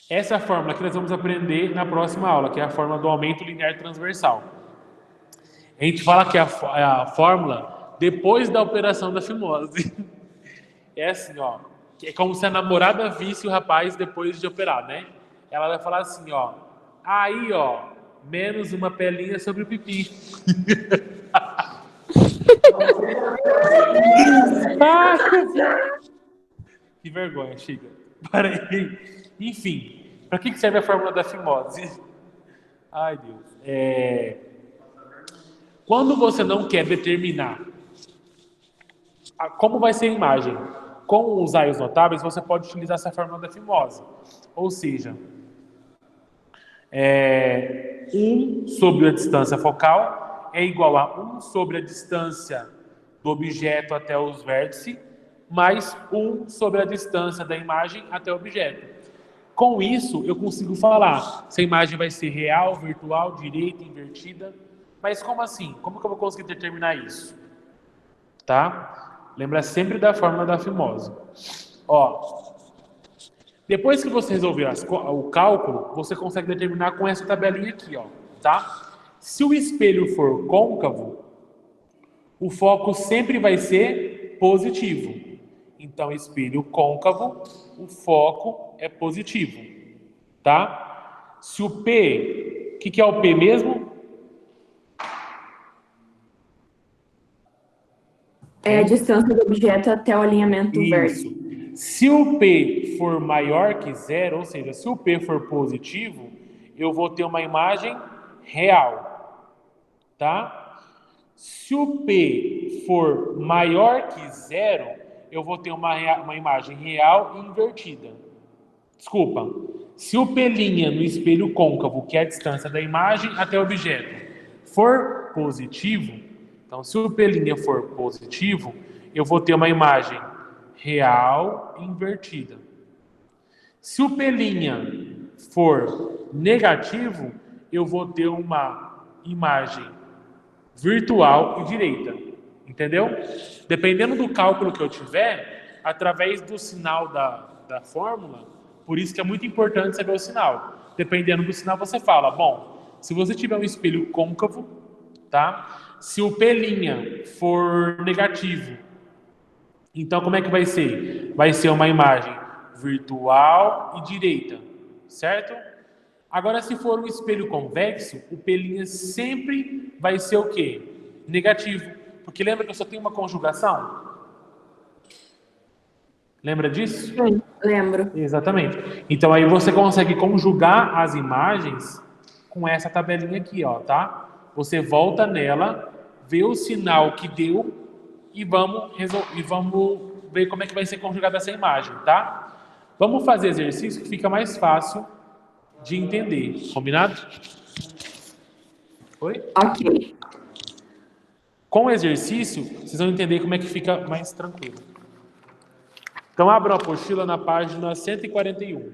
Essa é a fórmula que nós vamos aprender na próxima aula, que é a fórmula do aumento linear transversal. A gente fala que é a fórmula depois da operação da fimose. É assim, ó. É como se a namorada visse o rapaz depois de operar, né? Ela vai falar assim, ó. Aí, ó, menos uma pelinha sobre o pipi. Que vergonha, chega. Parei. Enfim, para que serve a fórmula da fimose? Ai, Deus. Quando você não quer determinar como vai ser a imagem com os raios notáveis, você pode utilizar essa fórmula da fimose. Ou seja, 1 sobre a distância focal é igual a 1 sobre a distância do objeto até os vértices, mais 1 sobre a distância da imagem até o objeto. Com isso, eu consigo falar se a imagem vai ser real, virtual, direita, invertida. Mas como assim? Como que eu vou conseguir determinar isso? Tá? Lembra sempre da fórmula da fimose. Ó, depois que você resolver o cálculo, você consegue determinar com essa tabelinha aqui, ó, tá? Se o espelho for côncavo, o foco sempre vai ser positivo. Então, espelho côncavo, o foco é positivo, tá? Se o P, o que é o P mesmo? É a distância do objeto até o alinhamento vértice. Isso. Se o P for maior que 0, ou seja, se o P for positivo, eu vou ter uma imagem real, tá? Se o P for maior que 0, eu vou ter uma imagem real invertida. Desculpa. Se o P' no espelho côncavo, que é a distância da imagem até o objeto, for positivo, então se o P' for positivo, eu vou ter uma imagem real invertida. Se o P' for negativo, eu vou ter uma imagem virtual e direita. Entendeu? Dependendo do cálculo que eu tiver, através do sinal da fórmula, por isso que é muito importante saber o sinal. Dependendo do sinal, você fala, bom, se você tiver um espelho côncavo, tá? Se o P' for negativo, então como é que vai ser? Vai ser uma imagem virtual e direita, certo? Agora, se for um espelho convexo, o P' sempre vai ser o quê? Negativo. Porque lembra que eu só tenho uma conjugação? Lembra disso? Sim, lembro. Exatamente. Então aí você consegue conjugar as imagens com essa tabelinha aqui, ó, tá? Você volta nela, vê o sinal que deu e vamos ver como é que vai ser conjugada essa imagem, tá? Vamos fazer exercício que fica mais fácil de entender. Combinado? Oi? Ok. Com o exercício, vocês vão entender como é que fica mais tranquilo. Então, abram a apostila na página 141.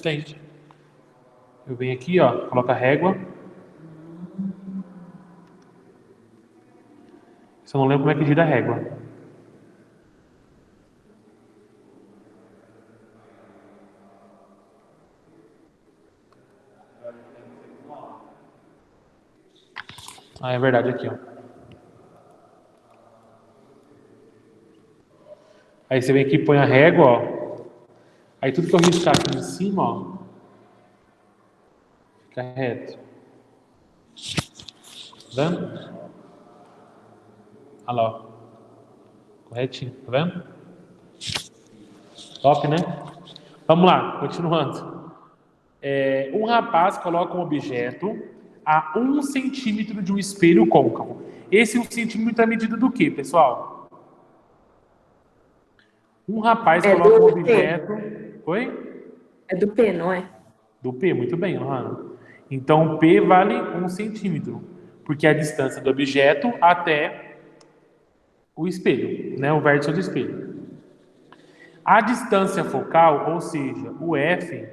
Tem. Eu venho aqui, ó, coloco a régua. Só não lembro como é que gira a régua. Ah, é verdade, aqui, ó. Aí você vem aqui e põe a régua, ó. Aí tudo que eu riscar aqui em cima, ó, fica reto. Tá vendo? Olha lá, ó. Corretinho, tá vendo? Top, né? Vamos lá, continuando. Um rapaz coloca um objeto a 1 centímetro de um espelho côncavo. Esse 1 centímetro é a medida do quê, pessoal? Um rapaz coloca um objeto... Oi? É do P, não é? Do P, muito bem, Lohana. Então, o P vale 1 centímetro, porque é a distância do objeto até o espelho, né? O vértice do espelho. A distância focal, ou seja, o F,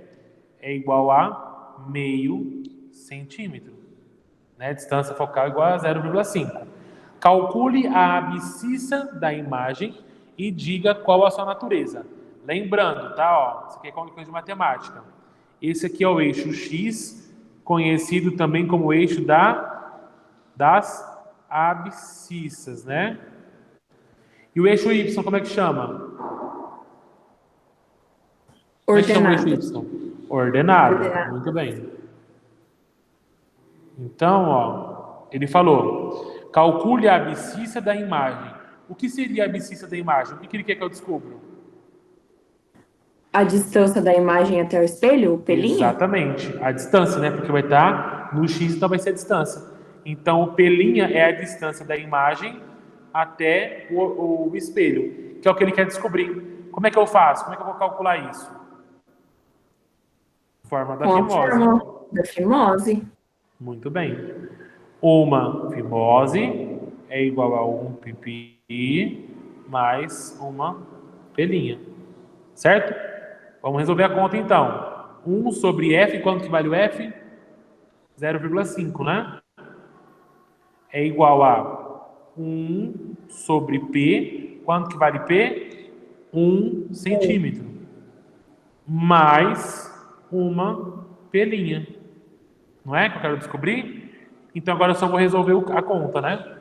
é igual a meio centímetro. Né? Distância focal igual a 0,5. Calcule a abscissa da imagem e diga qual a sua natureza. Lembrando, tá? Ó, isso aqui é qualquer coisa de matemática. Esse aqui é o eixo X, conhecido também como o eixo das abscissas, né? E o eixo Y, como é que chama? Como é que chama o eixo Y? Ordenado. Muito bem. Então, ó, ele falou, calcule a abscissa da imagem. O que seria a abscissa da imagem? O que ele quer que eu descubra? A distância da imagem até o espelho, o P'? Exatamente, a distância, né? Porque vai estar no X, então vai ser a distância. Então, o P' é a distância da imagem até o espelho, que é o que ele quer descobrir. Como é que eu faço? Como é que eu vou calcular isso? Forma da fimose. Forma da fimose. Muito bem. Uma fimose é igual a um pipi mais uma pelinha. Certo? Vamos resolver a conta então. 1 sobre F, quanto que vale o F? 0,5, né? É igual a 1 sobre P, quanto que vale P? 1 centímetro. Mais uma pelinha. Não é que eu quero descobrir? Então agora eu só vou resolver a conta, né?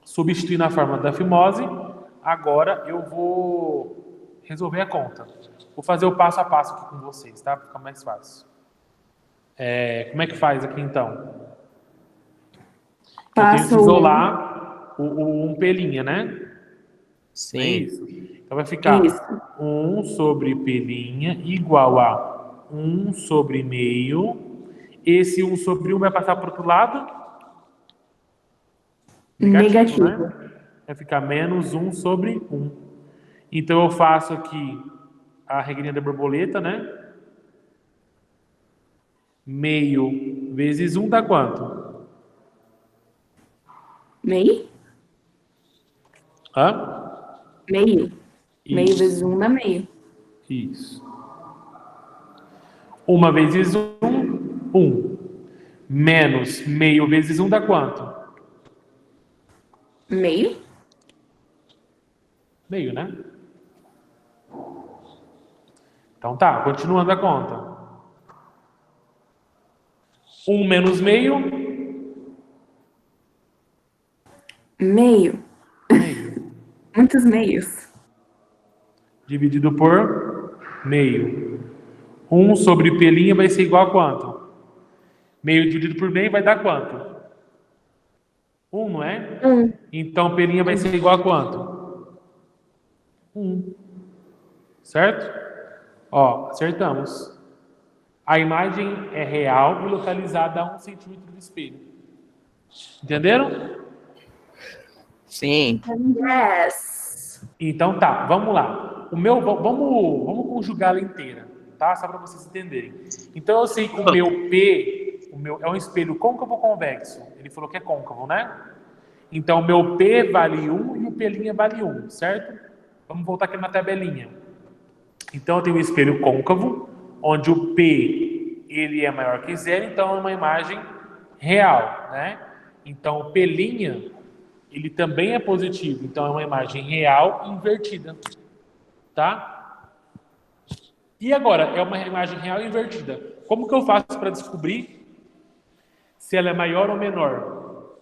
Substituir na fórmula da fimose. Agora eu vou resolver a conta. Vou fazer o passo a passo aqui com vocês, tá? Para ficar mais fácil. Como é que faz aqui então? Eu tenho que isolar um pelinha, né? É Sim. isso. Então vai ficar 1 sobre pelinha igual a 1 sobre meio. Esse 1 sobre 1 vai passar para o outro lado? Negativo. Né? Vai ficar menos 1 sobre 1. Então eu faço aqui a regrinha da borboleta, né? Meio vezes 1 dá quanto? Meio? Hã? Meio. Isso. Meio vezes 1 dá meio. Isso. 1 vezes 1, 1. Menos meio vezes 1 dá quanto? Meio? Meio, né? Então tá, continuando a conta. 1 menos meio. Meio. Meio. Muitos meios. Dividido por meio. 1 sobre pelinha vai ser igual a quanto? Meio dividido por meio vai dar quanto? 1, não é? 1. Então pelinha vai ser igual a quanto? 1. Certo? Ó, acertamos. A imagem é real e localizada a 1 centímetro do espelho. Entenderam? Sim. Yes. Então tá, vamos lá. Vamos conjugar ela inteira, tá? Só para vocês entenderem. Então eu sei que o meu P, é um espelho côncavo ou convexo? Ele falou que é côncavo, né? Então o meu P vale 1 e o P' vale 1, certo? Vamos voltar aqui na tabelinha. Então eu tenho um espelho côncavo, onde o P ele é maior que 0, então é uma imagem real, né? Então o P' ele também é positivo, então é uma imagem real invertida, tá? E agora, é uma imagem real invertida. Como que eu faço para descobrir se ela é maior ou menor?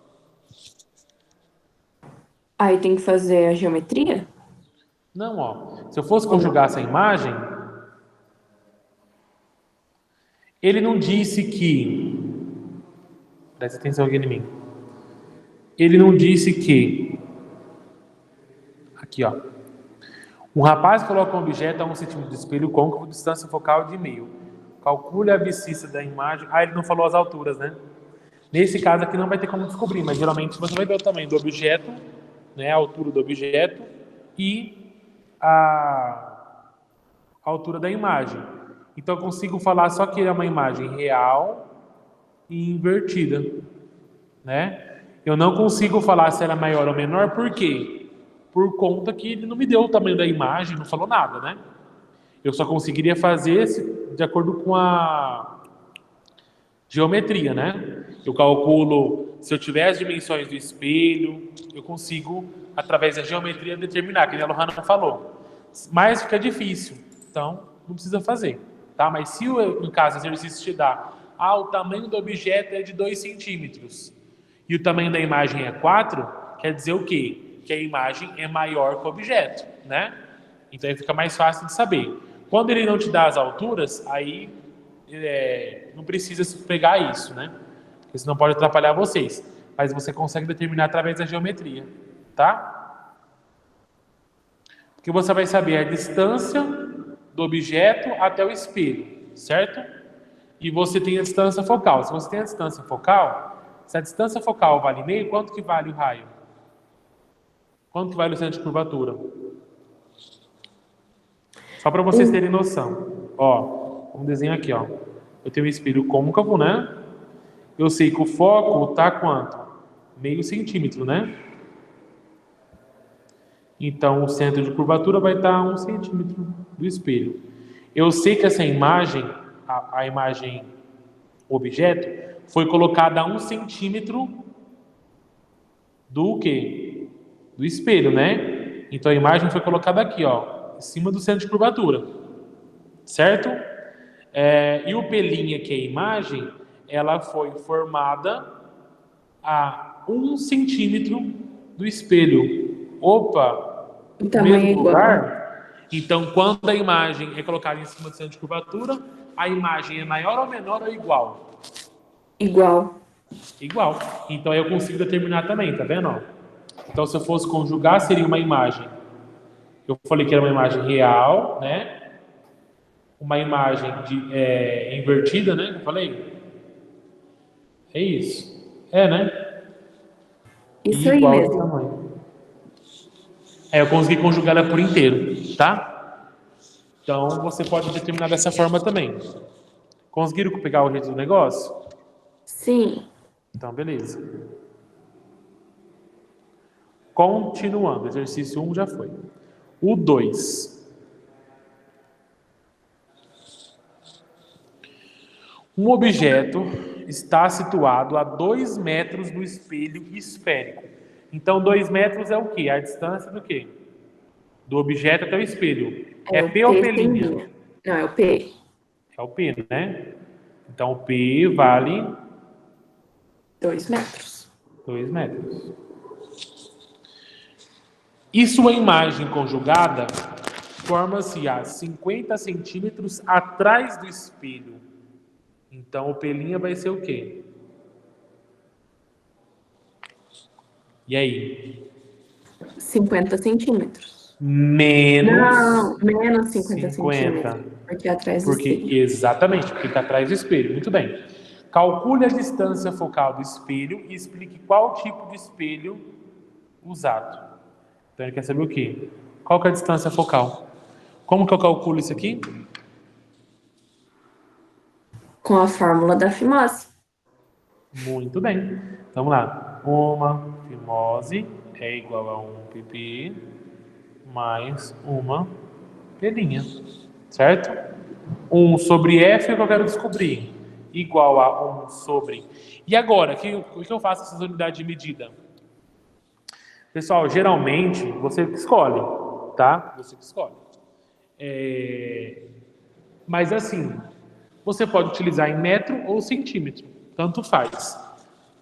Aí tem que fazer a geometria? Não, ó. Se eu fosse conjugar essa imagem, ele não disse que... Presta atenção aqui em mim. Ele não disse que... Aqui, ó. Um rapaz coloca um objeto a 1 centímetro de espelho côncavo, distância focal de meio. Calcule a abscissa da imagem. Ah, ele não falou as alturas, né? Nesse caso aqui não vai ter como descobrir, mas geralmente você vai ver o tamanho do objeto, né, a altura do objeto e a altura da imagem. Então eu consigo falar só que é uma imagem real e invertida, né? Eu não consigo falar se ela é maior ou menor, por quê? Por conta que ele não me deu o tamanho da imagem, não falou nada, né? Eu só conseguiria fazer de acordo com a geometria, né? Eu calculo, se eu tiver as dimensões do espelho, eu consigo, através da geometria, determinar, que a Lohana falou. Mas fica difícil, então não precisa fazer, tá? Mas se, no caso, o exercício te dá, o tamanho do objeto é de 2 centímetros e o tamanho da imagem é 4, quer dizer o quê? Que a imagem é maior que o objeto, né? Então aí fica mais fácil de saber. Quando ele não te dá as alturas, aí não precisa se pegar isso, né? Porque senão pode atrapalhar vocês. Mas você consegue determinar através da geometria, tá? Porque você vai saber a distância do objeto até o espelho, certo? E você tem a distância focal. Se você tem a distância focal, se a distância focal vale meio, quanto que vale o raio? Quanto que vale o centro de curvatura? Só para vocês terem noção. Ó, vamos desenhar aqui, ó. eu tenho um espelho côncavo, né? Eu sei que o foco tá quanto? Meio centímetro, né? Então, o centro de curvatura vai estar a 1 centímetro do espelho. Eu sei que essa imagem, a imagem objeto, foi colocada a 1 centímetro do quê? Do espelho, né? Então, a imagem foi colocada aqui, ó, em cima do centro de curvatura. Certo? E o pelinho, que é a imagem, ela foi formada a 1 centímetro do espelho. Opa! O tamanho é Mesmo igual. lugar? Então, quando a imagem é colocada em cima do centro de curvatura, a imagem é maior ou menor ou igual? Igual. Igual. Então, aí eu consigo determinar também, tá vendo? Ó? Então, se eu fosse conjugar, seria uma imagem. Eu falei que era uma imagem real, né? Uma imagem invertida, né? Eu falei. É isso. né? Isso E aí igual de mesmo. tamanho. Eu consegui conjugar ela por inteiro, tá? Então, você pode determinar dessa forma também. Conseguiram pegar o jeito do negócio? Sim. Então, beleza. Continuando. Exercício 1 já foi. O 2. Um objeto está situado a 2 metros do espelho esférico. Então, 2 metros é o quê? A distância do quê? Do objeto até o espelho. É o P ou P P'? sem linha. Não, é o P. É o P, né? Então, o P vale 2 metros. 2 metros. E sua imagem conjugada forma-se a 50 centímetros atrás do espelho. Então, o P' vai ser o quê? E aí? 50 centímetros. Menos Não, menos 50 50. centímetros. Porque é atrás do espelho. Exatamente, porque está atrás do espelho. Muito bem. Calcule a distância focal do espelho e explique qual tipo de espelho usado. Então ele quer saber o quê? Qual que é a distância focal? Como que eu calculo isso aqui? Com a fórmula da fimose. Muito bem. Então, vamos lá. Uma fimose é igual a 1 pp mais uma pelinha. Certo? 1 sobre F é o que eu quero descobrir. Igual a 1 sobre... E agora, o que eu faço com essas unidades de medida? Pessoal, geralmente, você que escolhe, tá? Você que escolhe. Mas assim, você pode utilizar em metro ou centímetro. Tanto faz.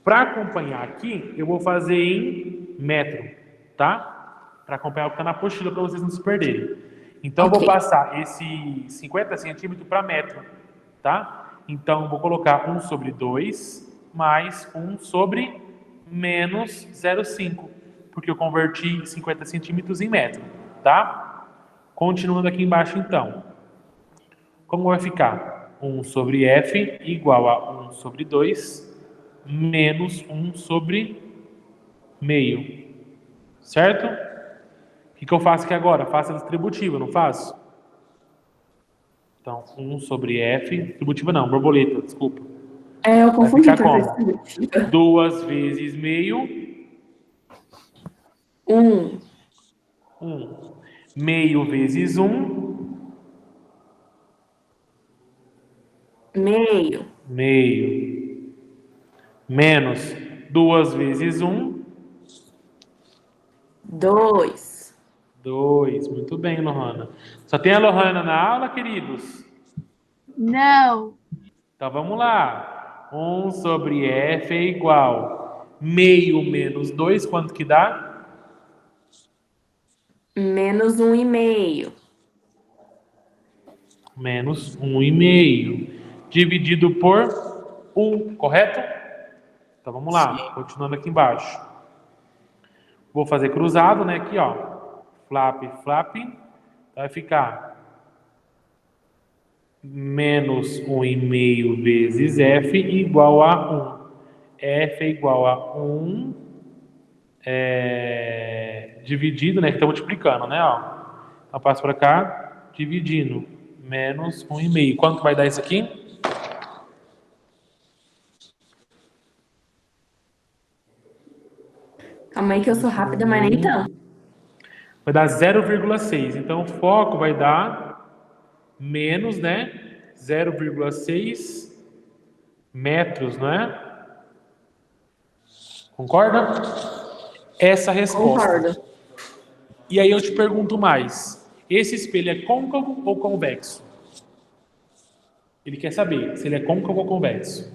Para acompanhar aqui, eu vou fazer em metro, tá? Para acompanhar o que está na apostila, para vocês não se perderem. Então, eu vou passar esse 50 centímetros para metro, tá? Então, eu vou colocar 1 sobre 2 mais 1 sobre menos 0,5, porque eu converti 50 centímetros em metro, tá? Continuando aqui embaixo, então. Como vai ficar? 1 sobre F igual a 1 sobre 2 menos 1 sobre meio. Certo? O que eu faço aqui agora? Faço a distributiva, não faço? Então, 1 sobre F... Distributiva não, borboleta, desculpa. Eu confundi Vai ficar com a como? distributiva. 2 vezes meio... 1. Meio vezes 1... Meio. Menos 2 vezes 1... 2. 2. Muito bem, Lohana. Só tem a Lohana na aula, queridos? Não. Então vamos lá. 1 sobre F é igual meio menos 2, quanto que dá? Menos 1,5. Menos 1,5. Dividido por 1, correto? Então vamos lá, continuando aqui embaixo. Vou fazer cruzado, né? Aqui, ó. Flap, flap. Então vai ficar menos 1,5 vezes F igual a 1. F é igual a 1 dividido, né? Que está multiplicando, né? Ó. Então passo para cá, dividindo. Menos 1,5. Quanto vai dar isso aqui? Calma aí que eu sou rápida, mas nem tão. Vai dar 0,6. Então, o foco vai dar menos, né? 0,6 metros, não é? Concorda? Essa é a resposta. Concordo. E aí eu te pergunto mais. Esse espelho é côncavo ou convexo? Ele quer saber se ele é côncavo ou convexo.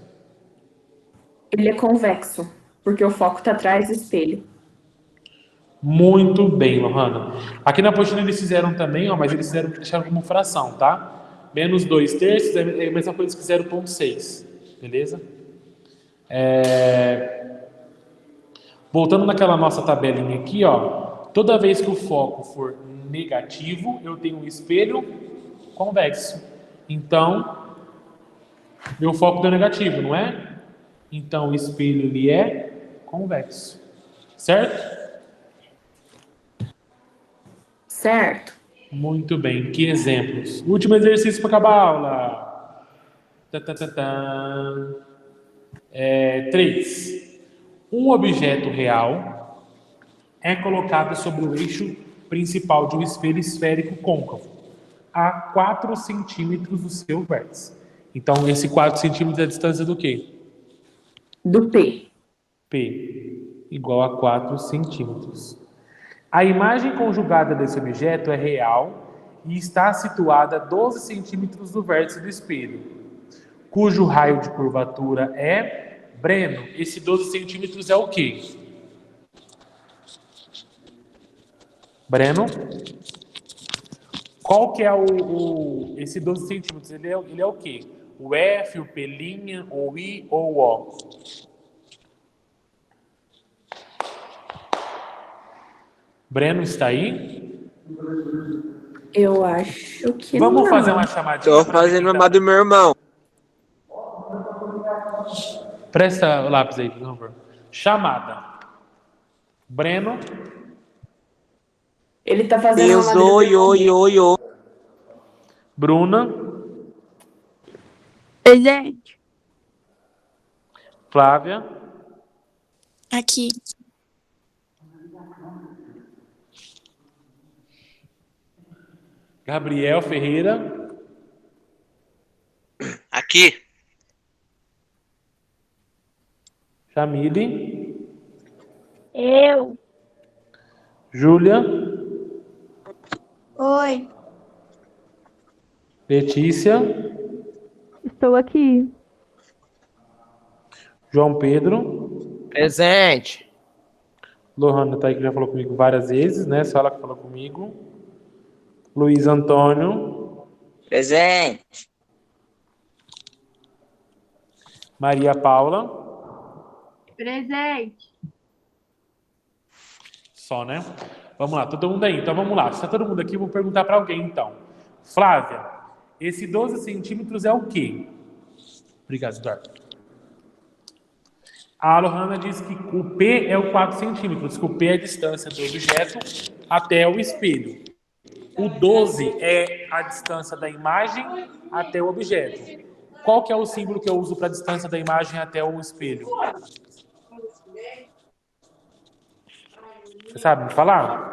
Ele é convexo, porque o foco tá atrás do espelho. Muito bem, Lohana. Aqui na apostila eles fizeram também, ó, mas eles deixaram como fração, tá? Menos 2/3 é a mesma coisa que 0,6. Beleza? Voltando naquela nossa tabelinha aqui, ó. Toda vez que o foco for negativo, eu tenho um espelho convexo. Então, meu foco deu negativo, não é? Então, o espelho ele é convexo. Certo? Certo. Muito bem. Que exemplos? Último exercício para acabar a aula. 3. Um objeto real é colocado sobre o eixo principal de um espelho esférico côncavo a 4 centímetros do seu vértice. Então, esse 4 centímetros é a distância do quê? Do P. P igual a 4 centímetros. A imagem conjugada desse objeto é real e está situada a 12 centímetros do vértice do espelho, cujo raio de curvatura é... Breno, esse 12 centímetros é o quê? Breno? Qual que é esse 12 centímetros? Ele é o quê? O F, o P', o I ou o O? Breno está aí? Eu acho que Vamos não. fazer uma chamadinha. Tô fazendo uma do meu irmão. Presta o lápis aí, por favor. Chamada. Breno. Ele tá fazendo Deus, uma oi, oi, oi, oi. Bruna. Presente. Flávia. Aqui. Gabriel Ferreira. Aqui. Chamile. Eu. Júlia. Oi. Letícia. Estou aqui. João Pedro. Presente. Lohana tá aí, que já falou comigo várias vezes, né? Só ela que falou comigo. Luiz Antônio. Presente. Maria Paula. Presente. Só, né? Vamos lá, todo mundo aí. Então vamos lá. Se tá todo mundo aqui, eu vou perguntar para alguém então. Flávia, esse 12 centímetros é o quê? Obrigado, Eduardo. A Lohana diz que o P é o 4 centímetros, que o P é a distância do objeto até o espelho. O 12 é a distância da imagem até o objeto. Qual que é o símbolo que eu uso para a distância da imagem até o espelho? Você sabe me falar?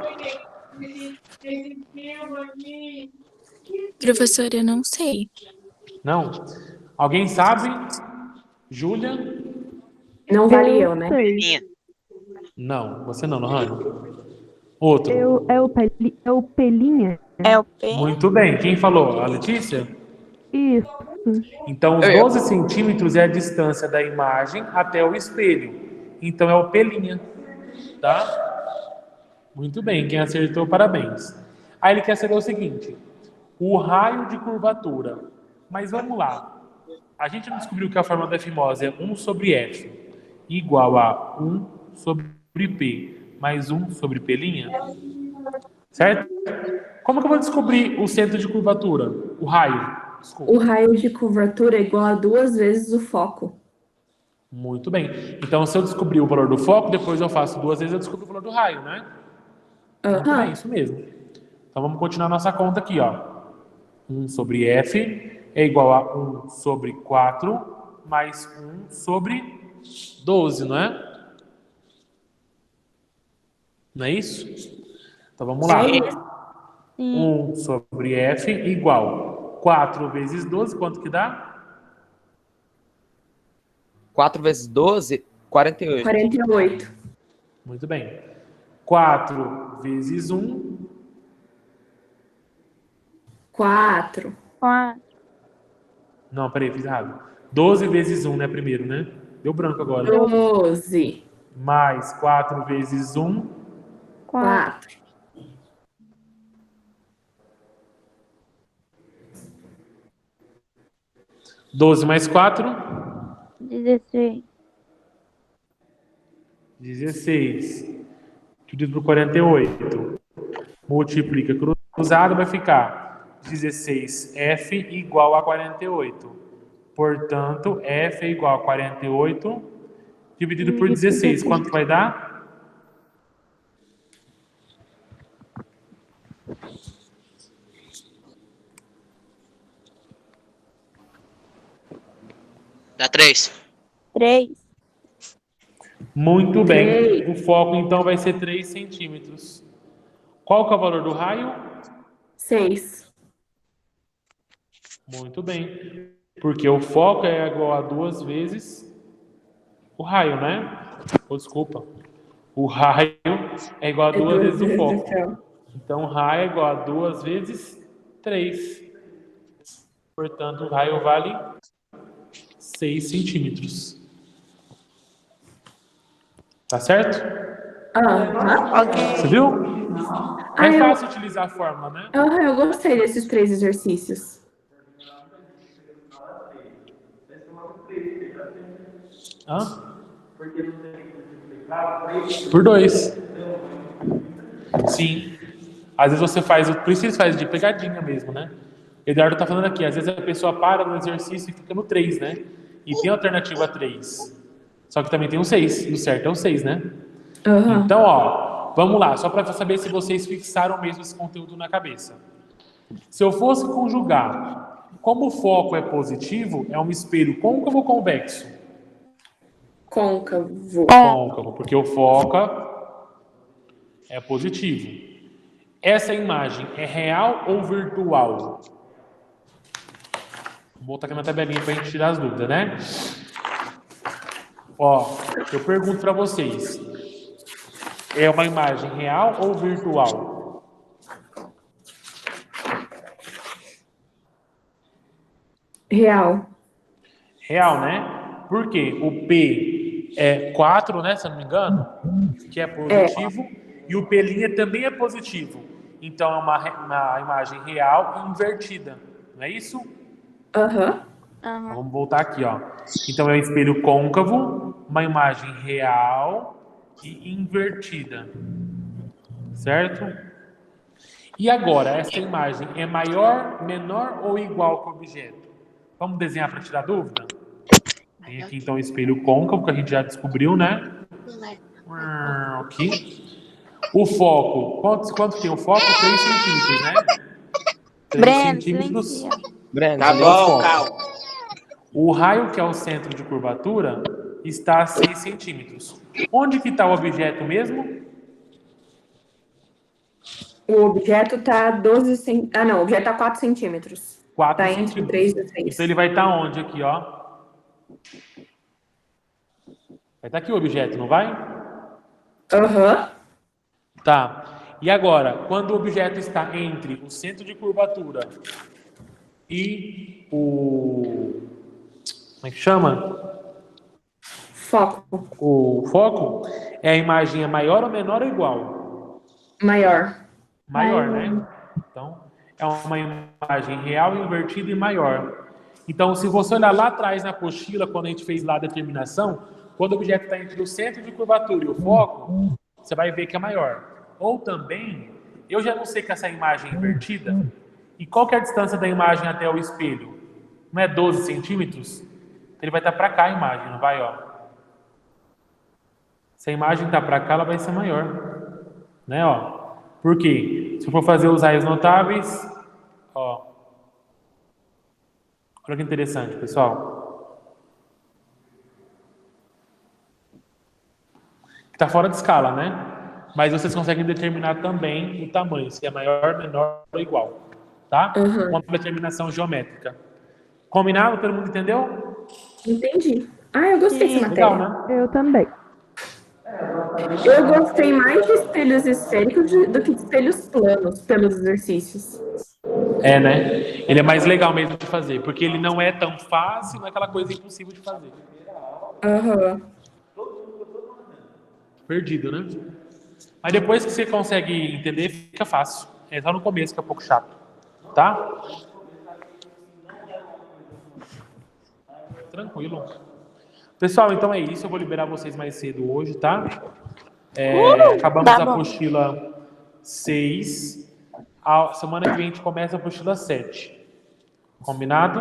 Professora, eu não sei. Não? Alguém sabe? Júlia? Não vale eu, né? Sei. Não, você não, Lohana. Outro. É o Pelinha? É o P. Muito bem. Quem falou? A Letícia? Isso. Então, os 12 centímetros é a distância da imagem até o espelho. Então, é o Pelinha. Tá? Muito bem. Quem acertou, parabéns. Aí ele quer saber o seguinte. O raio de curvatura. Mas vamos lá. A gente não descobriu que a fórmula da fimose é 1 sobre F igual a 1 sobre P mais 1 sobre P'. Certo? Como que eu vou descobrir o centro de curvatura? O raio. Desculpa. O raio de curvatura é igual a 2 vezes o foco. Muito bem. Então, se eu descobrir o valor do foco, depois eu faço 2 vezes, eu descubro o valor do raio, né? Muito bem, isso mesmo. Então, vamos continuar nossa conta aqui, ó. 1 sobre F é igual a 1 sobre 4 mais 1 sobre 12, não é? Não é isso? Então vamos lá. Sim. 1 sobre F igual 4 vezes 12, quanto que dá? 4 vezes 12, 48. 48. Muito bem. 4 vezes 1, 4. 4. não, peraí, fiz errado. 12 vezes 1, né, primeiro, né? Deu branco agora. 12. Mais 4 vezes 1, 4. 12 mais 4, 16. 16. Dividido por 48. Multiplica cruzado, vai ficar 16F igual a 48. Portanto, F é igual a 48 dividido por 16. Quanto vai dar? Dá 3. 3. Muito bem. Três. O foco, então, vai ser 3 centímetros. Qual que é o valor do raio? 6. Muito bem. Porque o foco é igual a 2 vezes o raio, né? Oh, desculpa. O raio é igual a 2 vezes o foco. Então, o raio é igual a 2 vezes 3. Portanto, o raio vale 6 centímetros. Tá certo? Você viu? É fácil utilizar a fórmula, né? Eu gostei desses 3 exercícios. Hã? Por 2. Sim. Às vezes você faz, por isso eles fazem de pegadinha mesmo, né? Eduardo tá falando aqui, às vezes a pessoa para no exercício e fica no 3, né? E tem a alternativa 3. Só que também tem um 6, e o certo é o 6, né? Então, ó, vamos lá, só para saber se vocês fixaram mesmo esse conteúdo na cabeça. Se eu fosse conjugar, como o foco é positivo, é um espelho côncavo ou convexo? Côncavo. Côncavo, porque o foco é positivo. Essa imagem é real ou virtual? Vou botar aqui na tabelinha para a gente tirar as dúvidas, né? Ó, eu pergunto para vocês. É uma imagem real ou virtual? Real. Real, né? Porque o P é 4, né? Se eu não me engano, que é positivo, e o P' também é positivo. Então é uma imagem real invertida, não é isso? Então, vamos voltar aqui, ó. Então é um espelho côncavo, uma imagem real e invertida. Certo? E agora, essa imagem é maior, menor ou igual que o objeto? Vamos desenhar para tirar dúvida? Tem aqui então o espelho côncavo, que a gente já descobriu, né? Aqui. O foco, quanto tem o foco? 3 centímetros, né? 3 Breno, centímetros. silencia. Tá bom, calma. O raio, que é o centro de curvatura, está a 6 centímetros. Onde que está o objeto mesmo? O objeto tá 12 centímetros. Ah, não, o objeto tá 4 centímetros. 4 Tá entre centímetros. 3 e 6. Então ele vai estar onde aqui, ó? Vai estar aqui o objeto, não vai? Tá. E agora, quando o objeto está entre o centro de curvatura e o... Como é que chama? Foco. O foco, a imagem é maior ou menor ou igual? Maior. Maior, né? Então, é uma imagem real, invertida e maior. Então, se você olhar lá atrás na apostila, quando a gente fez lá a determinação, quando o objeto está entre o centro de curvatura e o foco, você vai ver que é maior. Ou também, eu já não sei que essa imagem é invertida, e qual que é a distância da imagem até o espelho? Não é 12 centímetros? Então, ele vai estar para cá a imagem, não vai, ó. Se a imagem está para cá, ela vai ser maior. Né, ó? Por quê? Se eu for fazer os raios notáveis, ó. Olha que interessante, pessoal. Está fora de escala, né? Mas vocês conseguem determinar também o tamanho, se é maior, menor ou igual. Tá? Uma determinação geométrica. Combinado? Todo mundo entendeu? Entendi. Eu gostei dessa Legal, matéria. né? Eu também. Eu gostei mais de espelhos esféricos do que de espelhos planos pelos exercícios. É, né? Ele é mais legal mesmo de fazer, porque ele não é tão fácil, não é aquela coisa impossível de fazer. Perdido, né? Mas depois que você consegue entender, fica fácil. É só no começo que é um pouco chato. Tá? Tranquilo. Pessoal, então é isso. Eu vou liberar vocês mais cedo hoje, tá? Acabamos a apostila 6. A semana que vem a gente começa a apostila 7. Combinado?